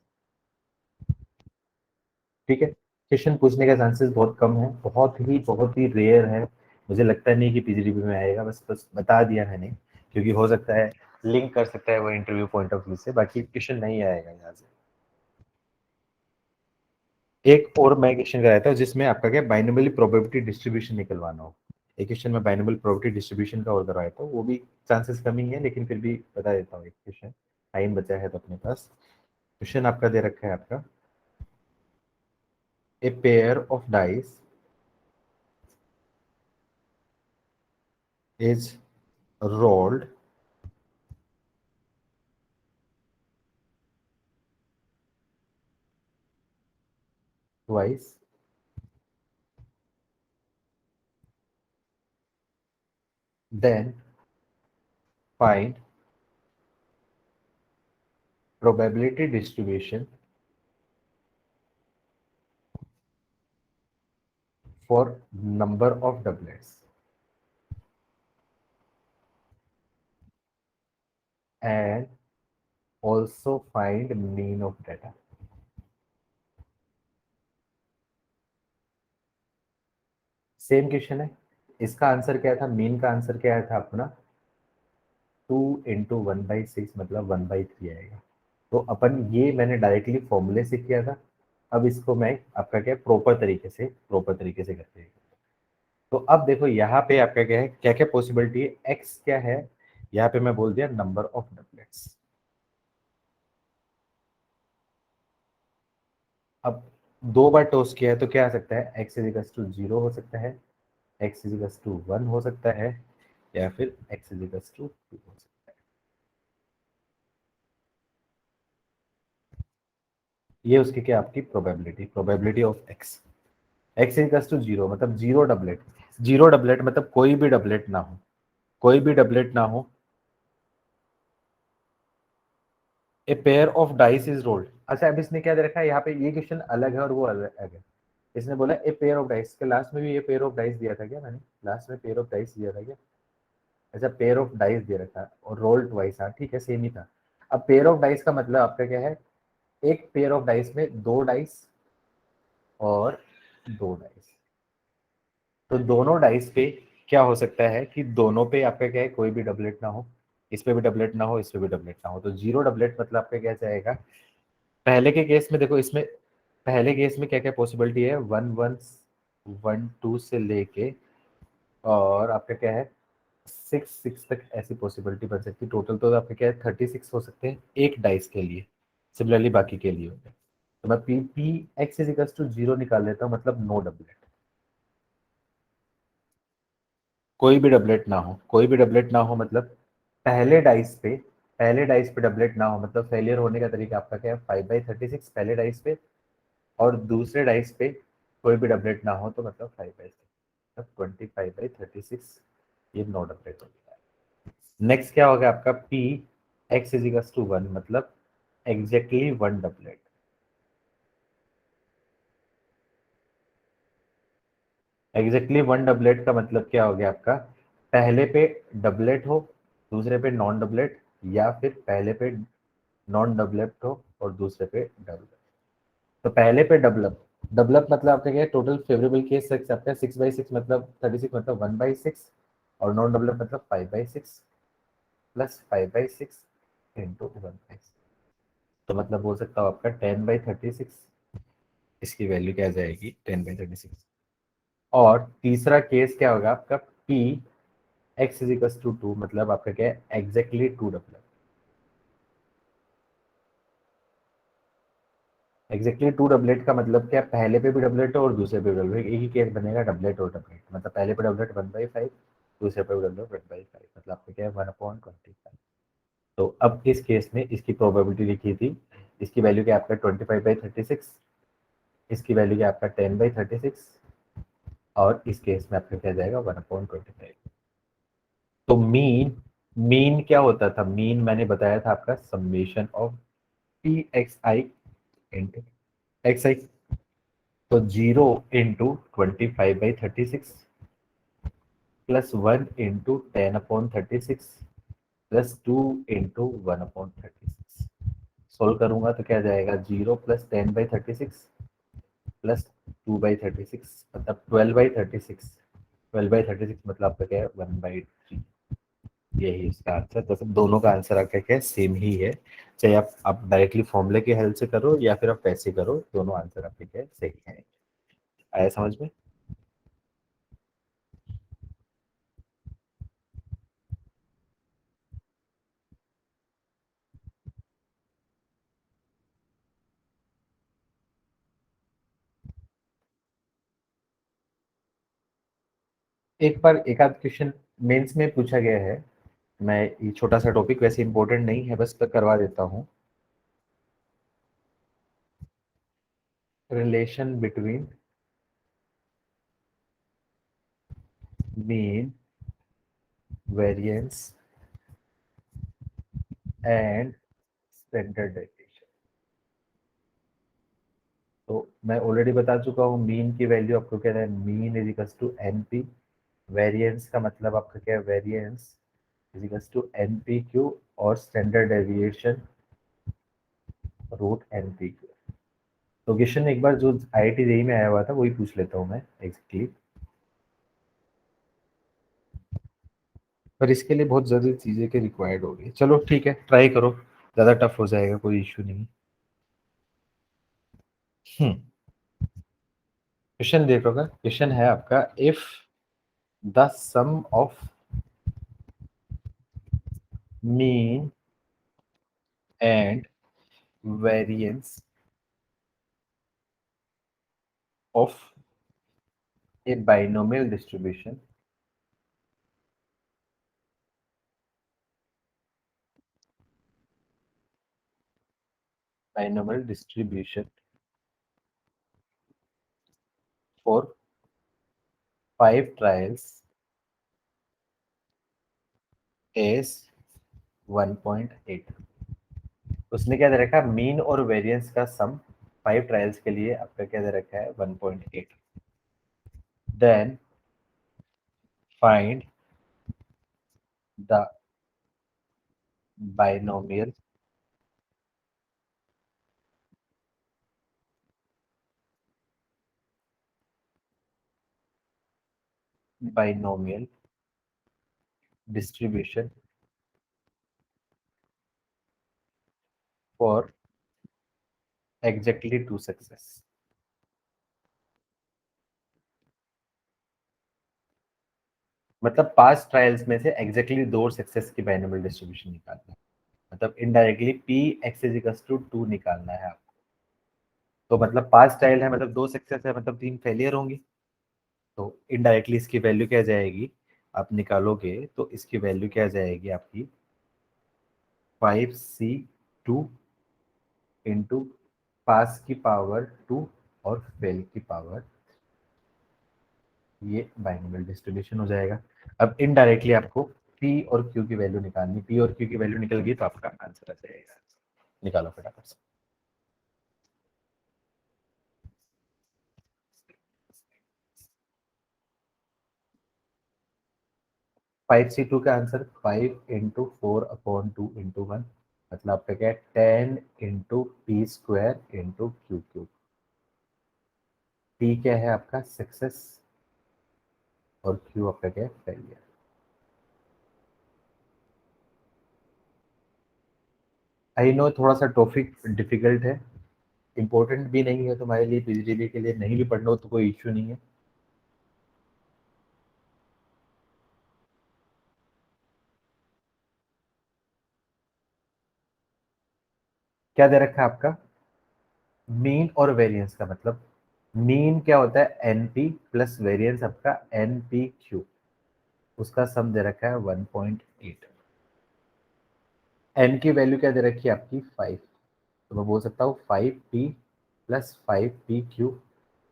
ठीक है, क्वेश्चन पूछने का चांसेस बहुत कम है, बहुत ही रेयर है। मुझे लगता नहीं कि पीजीडीपी में आएगा, बस बता दिया मैंने, क्योंकि हो सकता है लिंक कर सकता है वो इंटरव्यू पॉइंट ऑफ व्यू से, बाकी क्वेश्चन नहीं आएगा यहाँ से। एक और मैं क्वेश्चन कराया था जिसमें आपका क्या बाइनोमियल प्रोबेबिलिटी डिस्ट्रीब्यूशन निकलवाना हो। एक क्वेश्चन में बाइनोमियल प्रोबेबिलिटी डिस्ट्रीब्यूशन का और करवाया था, वो भी चांसेस कम ही है, लेकिन फिर भी बता देता हूँ। एक क्वेश्चन टाइम बचा है तो अपने पास क्वेश्चन आपका दे रखा है आपका, a pair of dice is rolled twice then find probability distribution for number of doublets and also find mean of data। Same question है, इसका आंसर क्या था, मीन का आंसर क्या था अपना 2 इंटू 1/6 मतलब 1/3 आएगा। तो अपन ये मैंने डायरेक्टली फॉर्मूले से किया था, अब इसको मैं आपका क्या प्रॉपर तरीके से करते हैं। तो अब देखो यहाँ पे आपका क्या है, क्या क्या पॉसिबिलिटी है, एक्स क्या है, यहाँ पे मैं बोल दिया नंबर ऑफ डबलेट्स। अब दो बार टॉस किया है तो क्या आ सकता है, एक्स इजिकल्स टू 0 हो सकता है, एक्स इजिकल्स टू 1 हो सकता है, या फिर एक्स इजिकल्स टू 2 हो सकता है। ये उसकी क्या आपकी probability of X. X is equals to 0 मतलब जीरो डबलेट मतलब कोई भी डबलेट ना हो, a pair of dice is rolled. अच्छा, अब इसने क्या दे रखा है यहाँ पे, ये क्वेश्चन अलग है और वो अलग है। इसने बोला ए पेयर ऑफ डाइस, के लास्ट में भी ये पेयर ऑफ डाइस दिया था क्या, मैंने लास्ट में पेयर ऑफ डाइस दिया था क्या? अच्छा, पेयर ऑफ डाइस दे रखा है और रोल्ड ट्वाइस, हाँ ठीक है सेम ही था। अब पेयर ऑफ डाइस का मतलब आपका क्या है, एक पेयर ऑफ डाइस में दो डाइस और दो डाइस, तो दोनों डाइस पे क्या हो सकता है कि दोनों पे आपका क्या है, कोई भी डबलेट ना हो, इस पे भी डबलेट ना हो, इस पे भी डबलेट ना हो, तो जीरो डबलेट मतलब आपका क्या जाएगा। पहले के केस में देखो, इसमें पहले केस में क्या क्या पॉसिबिलिटी है, 1 1 1 2 से लेके और आपका क्या है 6 6 तक ऐसी पॉसिबिलिटी बन सकती है। टोटल तो आपके क्या है 36 हो सकते हैं एक डाइस के लिए, सिमिलरली बाकी के लिए होंगे। तो मैं P X is equals to 0 निकाल लेता हूँ, मतलब नो डबलेट, कोई भी डबलेट ना हो मतलब पहले डाइस पे डबलेट ना हो, मतलब फेलियर होने का तरीका आपका क्या है 5/36 पहले डाइस पे, और दूसरे डाइस पे कोई भी डबलेट ना हो तो मतलब 5/6 मतलब 25/36, ये नो डबलेट हो गया। नेक्स्ट क्या होगा आपका P X is equals to 1 मतलब exactly one doublet. Exactly one doublet का मतलब क्या हो गया आपका, पहले पे डबलेट हो दूसरे पे नॉन डबलेट, या फिर पहले पे नॉन डबलेट हो और दूसरे पे डबलेट। तो पहले पे डबलप डबलप मतलब आपका क्या है, टोटल फेवरेबल केस आपका 6/6 मतलब 36 मतलब 1/6, और नॉन डबलप मतलब 5/6 प्लस 5/6 इंटू 1/6, तो मतलब बोल सकता हूँ आपका 10/36, इसकी वैल्यू क्या आ जाएगी 10/36। और तीसरा केस क्या होगा आपका P X is equal to 2 मतलब आपका क्या है एग्जैक्टली 2 डबलेट। एग्जैक्टली 2 डबलेट का मतलब क्या, पहले पे भी डबलेट हो और दूसरे पे भी डबलेट, एक ही केस बनेगा डबलेट और डबलेट, मतलब पहले पे डबलेट 1/5 दूसरे पे डबलेट 1/5, मतलब आपको क्या है 1/25। तो अब इस केस में इसकी प्रोबेबिलिटी लिखी थी, इसकी वैल्यू क्या आपका 25/36, इसकी वैल्यू क्या आपका 10/36, और इस केस में आपका क्या जाएगा 1/25। तो मीन क्या होता था, मीन मैंने बताया था आपका summation of P X I into X I, तो 0 into 25/36 plus 1 into 10/36 plus 2 into 1/36। Solve करूंगा तो क्या जाएगा 0 प्लस 10/36 प्लस 2/36 मतलब 12/36। 12/36 मतलब आपका क्या है 1/3। यही इसका आंसर। तो सब दोनों का आंसर आपका क्या है सेम ही है, चाहे आप डायरेक्टली फॉर्मूले की हेल्प से करो या फिर आप वैसे करो, दोनों आंसर आपके क्या है सही है। आया समझ में? एक बार एक आध क्वेश्चन मेंस में पूछा गया है, मैं ये छोटा सा टॉपिक वैसे इंपॉर्टेंट नहीं है, बस करवा देता हूँ। Relation between mean, variance and standard deviation. तो मैं ऑलरेडी बता चुका हूँ, मीन की वैल्यू आपको क्या है, mean is equals to NP. Variance का मतलब आपका क्या है, variance is equals to NP Q, और standard deviation root NP Q. तो क्वेश्चन एक बार जो आईआईटी जेईई में आया हुआ था वही पूछ लेता हूँ मैं एग्जैक्टली, पर इसके लिए बहुत ज़रूरी चीज़ें के रिक्वायर्ड होगी। चलो ठीक है, ट्राई करो, ज़्यादा टफ हो जाएगा, कोई इश्यू नहीं। क्वेश्चन देखोगा, क्वेश्चन है आपका, if the sum of mean and variance of a binomial distribution for 5 trials is 1.8। उसने क्या दे रखा है, मीन और वेरिएंस का सम 5 ट्रायल्स के लिए आपका क्या दे रखा है 1.8। Then find the binomial distribution for exactly 2 success। मतलब 5 ट्रायल्स में से एग्जैक्टली 2 सक्सेस की बाइनोमियल डिस्ट्रीब्यूशन निकालना है, मतलब indirectly P X is equals to 2 निकालना है आपको। तो मतलब 5 ट्रायल है, मतलब 2 सक्सेस है, मतलब 3 फेलियर होंगे। तो इनडायरेक्टली इसकी वैल्यू क्या जाएगी, आप निकालोगे तो इसकी वैल्यू क्या जाएगी आपकी 5C2 इंटू पास की पावर 2 और फेल की पावर, ये बाइनोमियल डिस्ट्रीब्यूशन हो जाएगा। अब इनडायरेक्टली आपको पी और क्यू की वैल्यू निकालनी, पी और क्यू की वैल्यू निकल गई तो आपका आंसर आ जाएगा। निकालो फटाफट से। 5C2 का आंसर 5 × 4/2 × 1, मतलब आपका क्या है 10 × P² × Q3। P क्या है आपका सक्सेस और Q आपका क्या है फेलियर। आई नो थोड़ा सा टॉपिक डिफिकल्ट है, इंपॉर्टेंट भी नहीं है तुम्हारे लिए, पीजीडीबी के लिए नहीं भी पढ़ना हो तो कोई इश्यू नहीं है। क्या दे रखा है आपका, मीन और वेरिएंस का मतलब, मीन क्या होता है एनपी प्लस वेरिएंस आपका एनपी क्यू, उसका सम दे रखा है 1.8। एन की वैल्यू क्या दे रखी है आपकी 5, तो मैं बोल सकता हूँ 5p plus 5pq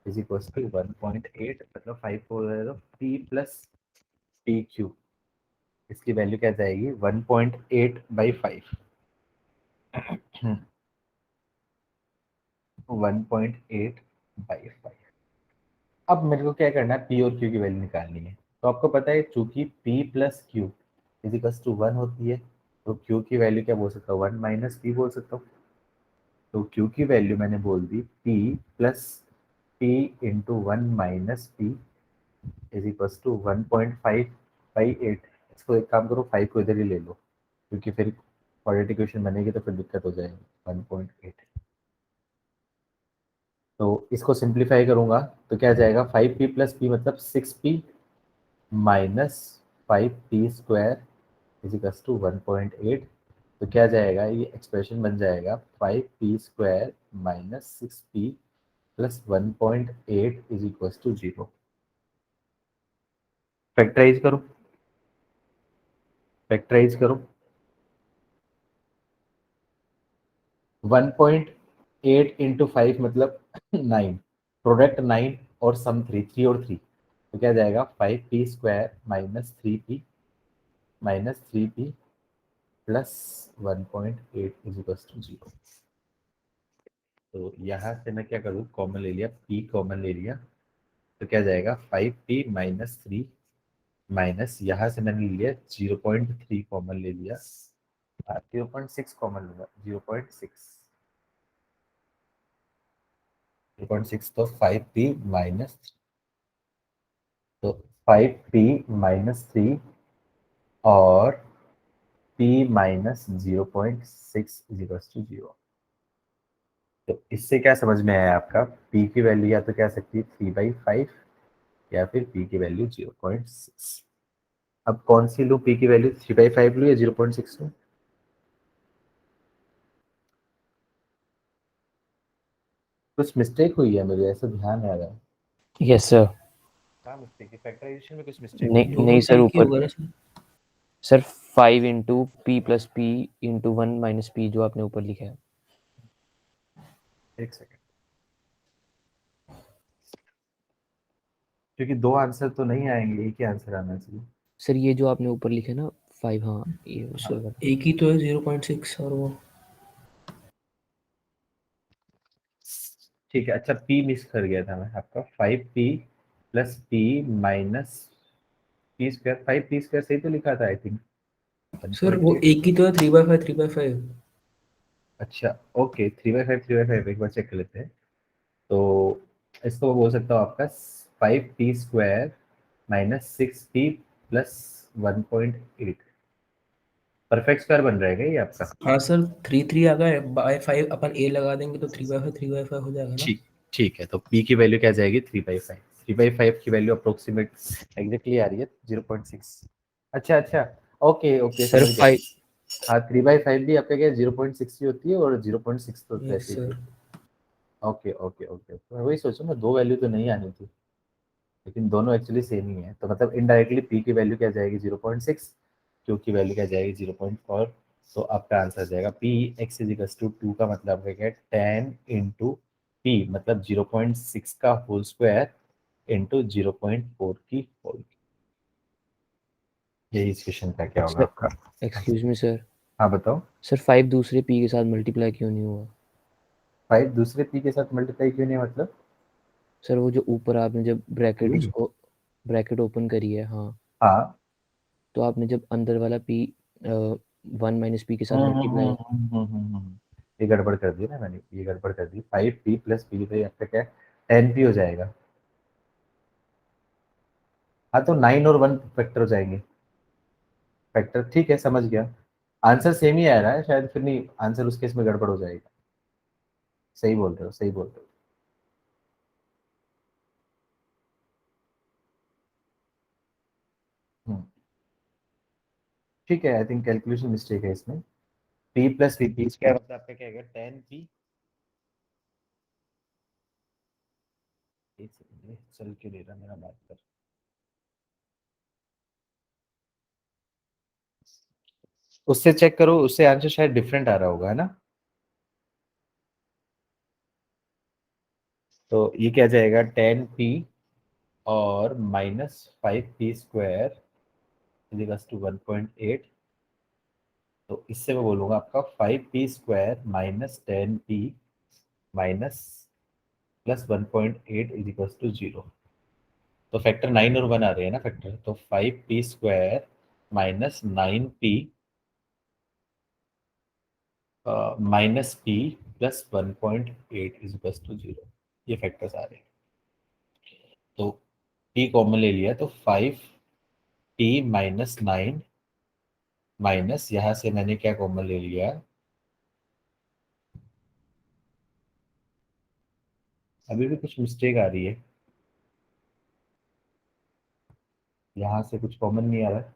is equal to 1.8, मतलब 5 को p प्लस pq, इसकी वैल्यू क्या जाएगी 1.8/5। 1.8/5। अब मेरे को क्या करना है, पी और क्यू की वैल्यू निकालनी है। तो आपको पता है चूंकि P plus Q is equal to 1 होती है, तो क्यू की वैल्यू क्या बोल सकता हूँ 1 - p बोल सकता हूँ। तो क्यू की वैल्यू मैंने बोल दी p plus p into 1 minus p is equal to 1.5/8। इसको एक काम करो, 5 को इधर ही ले लो, क्योंकि फिर क्वाड्रेटिक इक्वेशन बनेगी तो फिर दिक्कत हो जाएगी। 1.8, तो इसको सिंप्लीफाई करूंगा तो क्या जाएगा, 5p प्लस p मतलब 6p minus 5p square is equal to 1.8। तो क्या जाएगा, ये एक्सप्रेशन बन जाएगा 5p square minus 6p plus 1.8 is equal to 0। Factorise करो, फैक्टराइज करो। 1.8 इंटू 5 मतलब 9, प्रोडक्ट 9 और सम 3, 3 और 3, तो क्या जाएगा 5p square minus 3p plus 1.8 is equal to 0। तो यहाँ से मैं क्या करूँ, कॉमन ले लिया, p कॉमन ले लिया, तो क्या जाएगा 5p माइनस 3 माइनस यहाँ से मैंने लिया 0.3 कॉमन ले लिया, 0.6 कॉमन लूंगा, 0.6 तो 5p माइनस, तो 5p माइनस 3 और p minus 0.6 is equal to 0। तो इससे क्या समझ में आया आपका, p की वैल्यू या तो कह सकती है 3/5 या फिर p की वैल्यू 0.6। अब कौन सी लूँ, p की वैल्यू 3/5 लूँ या 0.6 लूँ? कुछ मिस्टेक हुई है, मुझे ऐसा ध्यान आ रहा है। Yes sir. क्या मिस्टेक है, फैक्टराइजेशन में कुछ मिस्टेक नहीं हुई है? दोनों नहीं सर, ठीक ही ऊपर होगा ना sir. Sir 5 into P plus P into 1 minus P जो आपने ऊपर लिखा है। एक सेकंड, क्योंकि दो आंसर तो नहीं आएंगे, एक ही आंसर आना चाहिए। सर ये जो आपने ऊपर लिखे ना 5, हाँ ये उसका एक ही तो है 0.6 और वो ठीक है, अच्छा p मिस कर गया था मैं आपका, 5p plus p minus p square, 5p square सही तो लिखा था आई थिंक, सर वो 1.8। एक ही तो है 3/5 अच्छा ओके, 3/5 एक बार चेक कर लेते हैं। तो इसको मैं बोल सकता हूँ आपका 5p square minus 6p plus 1.8, perfect square बन रहेगा ये आपका। हाँ सर 3 आ गए बाय 5 अपन a लगा देंगे तो 3/5 हो जाएगा ना। ठीक, ठीक है, तो p की वैल्यू क्या जाएगी 3/5, 3/5 की वैल्यू अप्रोक्सीमेट एग्जैक्टली आ रही है 0.6। अच्छा अच्छा, ओके ओके सर समझ गया। 5। हाँ 3/5 भी आपका क्या 0.6 ही होती है और 0.6 तो यस वैसे ही सर। थी। ओके ओके ओके, मैं वही सोचूं ना, दो वैल्यू तो नहीं आनी थी, लेकिन दोनों एक्चुअली सेम ही है, तो मतलब इनडायरेक्टली p की वैल्यू क्या जाएगी 0.6, q की वैल्यू क्या जाएगी 0.4। तो आपका आंसर जाएगा p x is equal to 2 का मतलब क्या है 10 इंटू p मतलब 0.6 का होल स्क्वायर इंटू 0.4 की होल। यही इस क्वेश्चन का क्या होगा सर आपका। Excuse me sir. हाँ बताओ, सर 5 दूसरे पी के साथ मल्टीप्लाई क्यों नहीं हुआ? 5 दूसरे p के साथ मल्टीप्लाई क्यों नहीं, मतलब सर वो जो ऊपर आपने जब ब्रैकेट उसको ब्रैकेट ओपन करी है, हाँ, हाँ, तो आपने जब अंदर वाला पी 1 माइनस पी के साथ मल्टीप्लाई। ये गड़बड़ कर दी ना मैंने, ये गड़बड़ कर दी, 5p प्लस p तो आपका क्या 10p हो जाएगा। हाँ तो 9 और 1 फैक्टर हो जाएंगे, फैक्टर ठीक है समझ गया, आंसर सेम ही आ रहा है शायद, फिर नहीं आंसर उस केस में गड़बड़ हो जाएगा। सही बोल रहे हो, सही बोल रहे हो। हम्म, ठीक है, आई थिंक कैलकुलेशन मिस्टेक है इसमें। p प्लस p p क्या मतलब आपका क्या है 10p, एक सेकंड चल क्यों नहीं रहा मेरा बात कर, उससे चेक करो, उससे आंसर शायद डिफरेंट आ रहा होगा, है ना। तो ये क्या जाएगा 10p और minus 5p square is to 1.8। तो इससे मैं बोलूंगा आपका 5p square minus 10p minus plus 1.8 is equal to 0। तो फैक्टर 9 और 1 आ रहे हैं ना फैक्टर, तो 5p square minus 9p minus P plus 1.8 is equal to 0, ये फैक्टर्स आ रहे हैं। तो p कॉमन ले लिया तो 5p माइनस 9 माइनस यहाँ से मैंने क्या कॉमन ले लिया, अभी भी कुछ मिस्टेक आ रही है, यहाँ से कुछ कॉमन नहीं आ रहा है।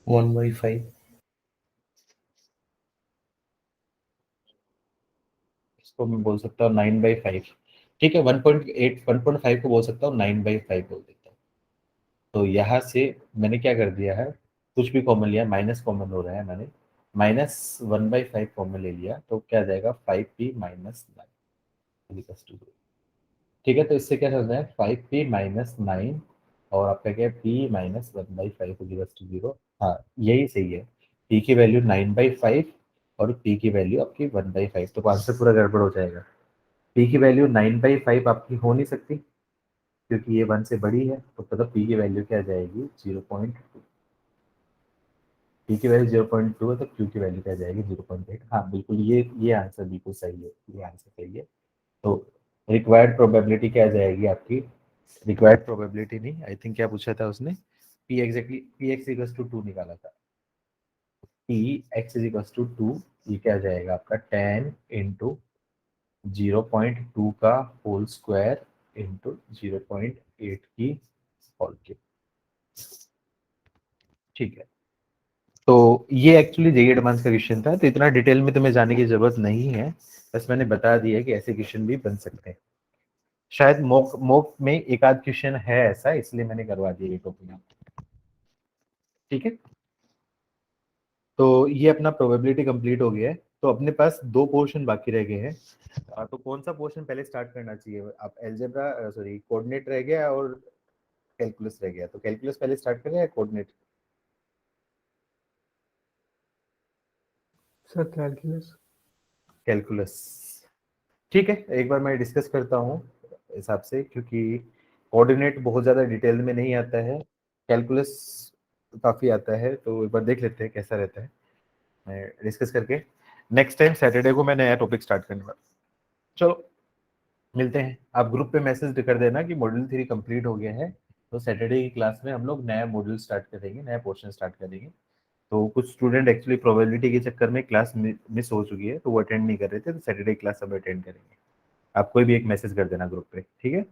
1/5 इसको मैं बोल सकता हूँ 9/5, ठीक है। 1.8 1.5 को बोल सकता हूँ 9/5 बोल देता हूँ। तो यहाँ से मैंने क्या कर दिया है, कुछ भी कॉमन लिया, माइनस कॉमन हो रहा है, मैंने माइनस 1/5 कॉमन ले लिया, तो क्या जाएगा 5p माइनस 9, ठीक है। तो इससे क्या करना है 5p माइनस 9 और आपका क्या है p माइनस 1/5 0। हाँ यही सही है, p की वैल्यू 9/5 और p की वैल्यू आपकी 1/5, तो आंसर पूरा गड़बड़ हो जाएगा। p की वैल्यू 9/5 आपकी हो नहीं सकती क्योंकि ये 1 से बड़ी है, तो मतलब p की वैल्यू क्या जाएगी 0.2, p की वैल्यू 0.2 है तो q की वैल्यू क्या जाएगी 0.8। हाँ बिल्कुल, ये आंसर बिल्कुल सही है, ये आंसर सही है। तो रिक्वायर्ड प्रोबेबिलिटी क्या जाएगी आपकी, रिक्वायर्ड प्रोबेबिलिटी नहीं, आई थिंक क्या पूछा था उसने, p exactly p x equals to 2 निकाला था, p x इक्वल्स टू 2, ये क्या जाएगा आपका 10 इंटू 0.2 का होल स्क्वायर इंटू 0.8 की होल क्यूब, ठीक है। तो ये एक्चुअली जेईई एडवांस का क्वेश्चन था, तो इतना डिटेल में तुम्हें जाने की जरूरत नहीं है, बस मैंने बता दिया कि ऐसे क्वेश्चन भी बन सकते हैं। शायद मोक में एक आध क्वेश्चन है ऐसा, इसलिए मैंने करवा दिया ये टॉपिक, ठीक है। तो ये अपना प्रोबेबिलिटी कंप्लीट हो गया है, तो अपने पास 2 पोर्शन बाकी रह गए हैं। तो कौन सा पोर्शन पहले स्टार्ट करना चाहिए, आप अलजेब्रा सॉरी कोऑर्डिनेट रह गया और कैलकुलस रह गया, तो कैलकुलस पहले स्टार्ट करें या कोऑर्डिनेट? Sir calculus. कैलकुलस, ठीक है, एक बार मैं डिस्कस करता हूँ हिसाब से, क्योंकि कोऑर्डिनेट बहुत ज़्यादा डिटेल में नहीं आता है, कैलकुलस काफ़ी आता है, तो एक बार देख लेते हैं कैसा रहता है, मैं डिस्कस करके नेक्स्ट टाइम सैटरडे को मैं नया टॉपिक स्टार्ट करने वाला। चलो मिलते हैं, आप ग्रुप पे मैसेज कर देना कि मॉड्यूल 3 कंप्लीट हो गया है, तो सैटरडे की क्लास में हम लोग नया मॉड्यूल स्टार्ट करेंगे, नया पोर्शन स्टार्ट करेंगे। तो कुछ स्टूडेंट एक्चुअली प्रोबेबिलिटी के चक्कर में क्लास मिस हो चुकी है, तो वो अटेंड नहीं कर रहे थे, तो सैटरडे क्लास सब अटेंड करेंगे। आप कोई भी एक मैसेज कर देना ग्रुप पे, ठीक है।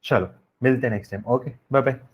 चलो मिलते हैं next time, okay bye bye.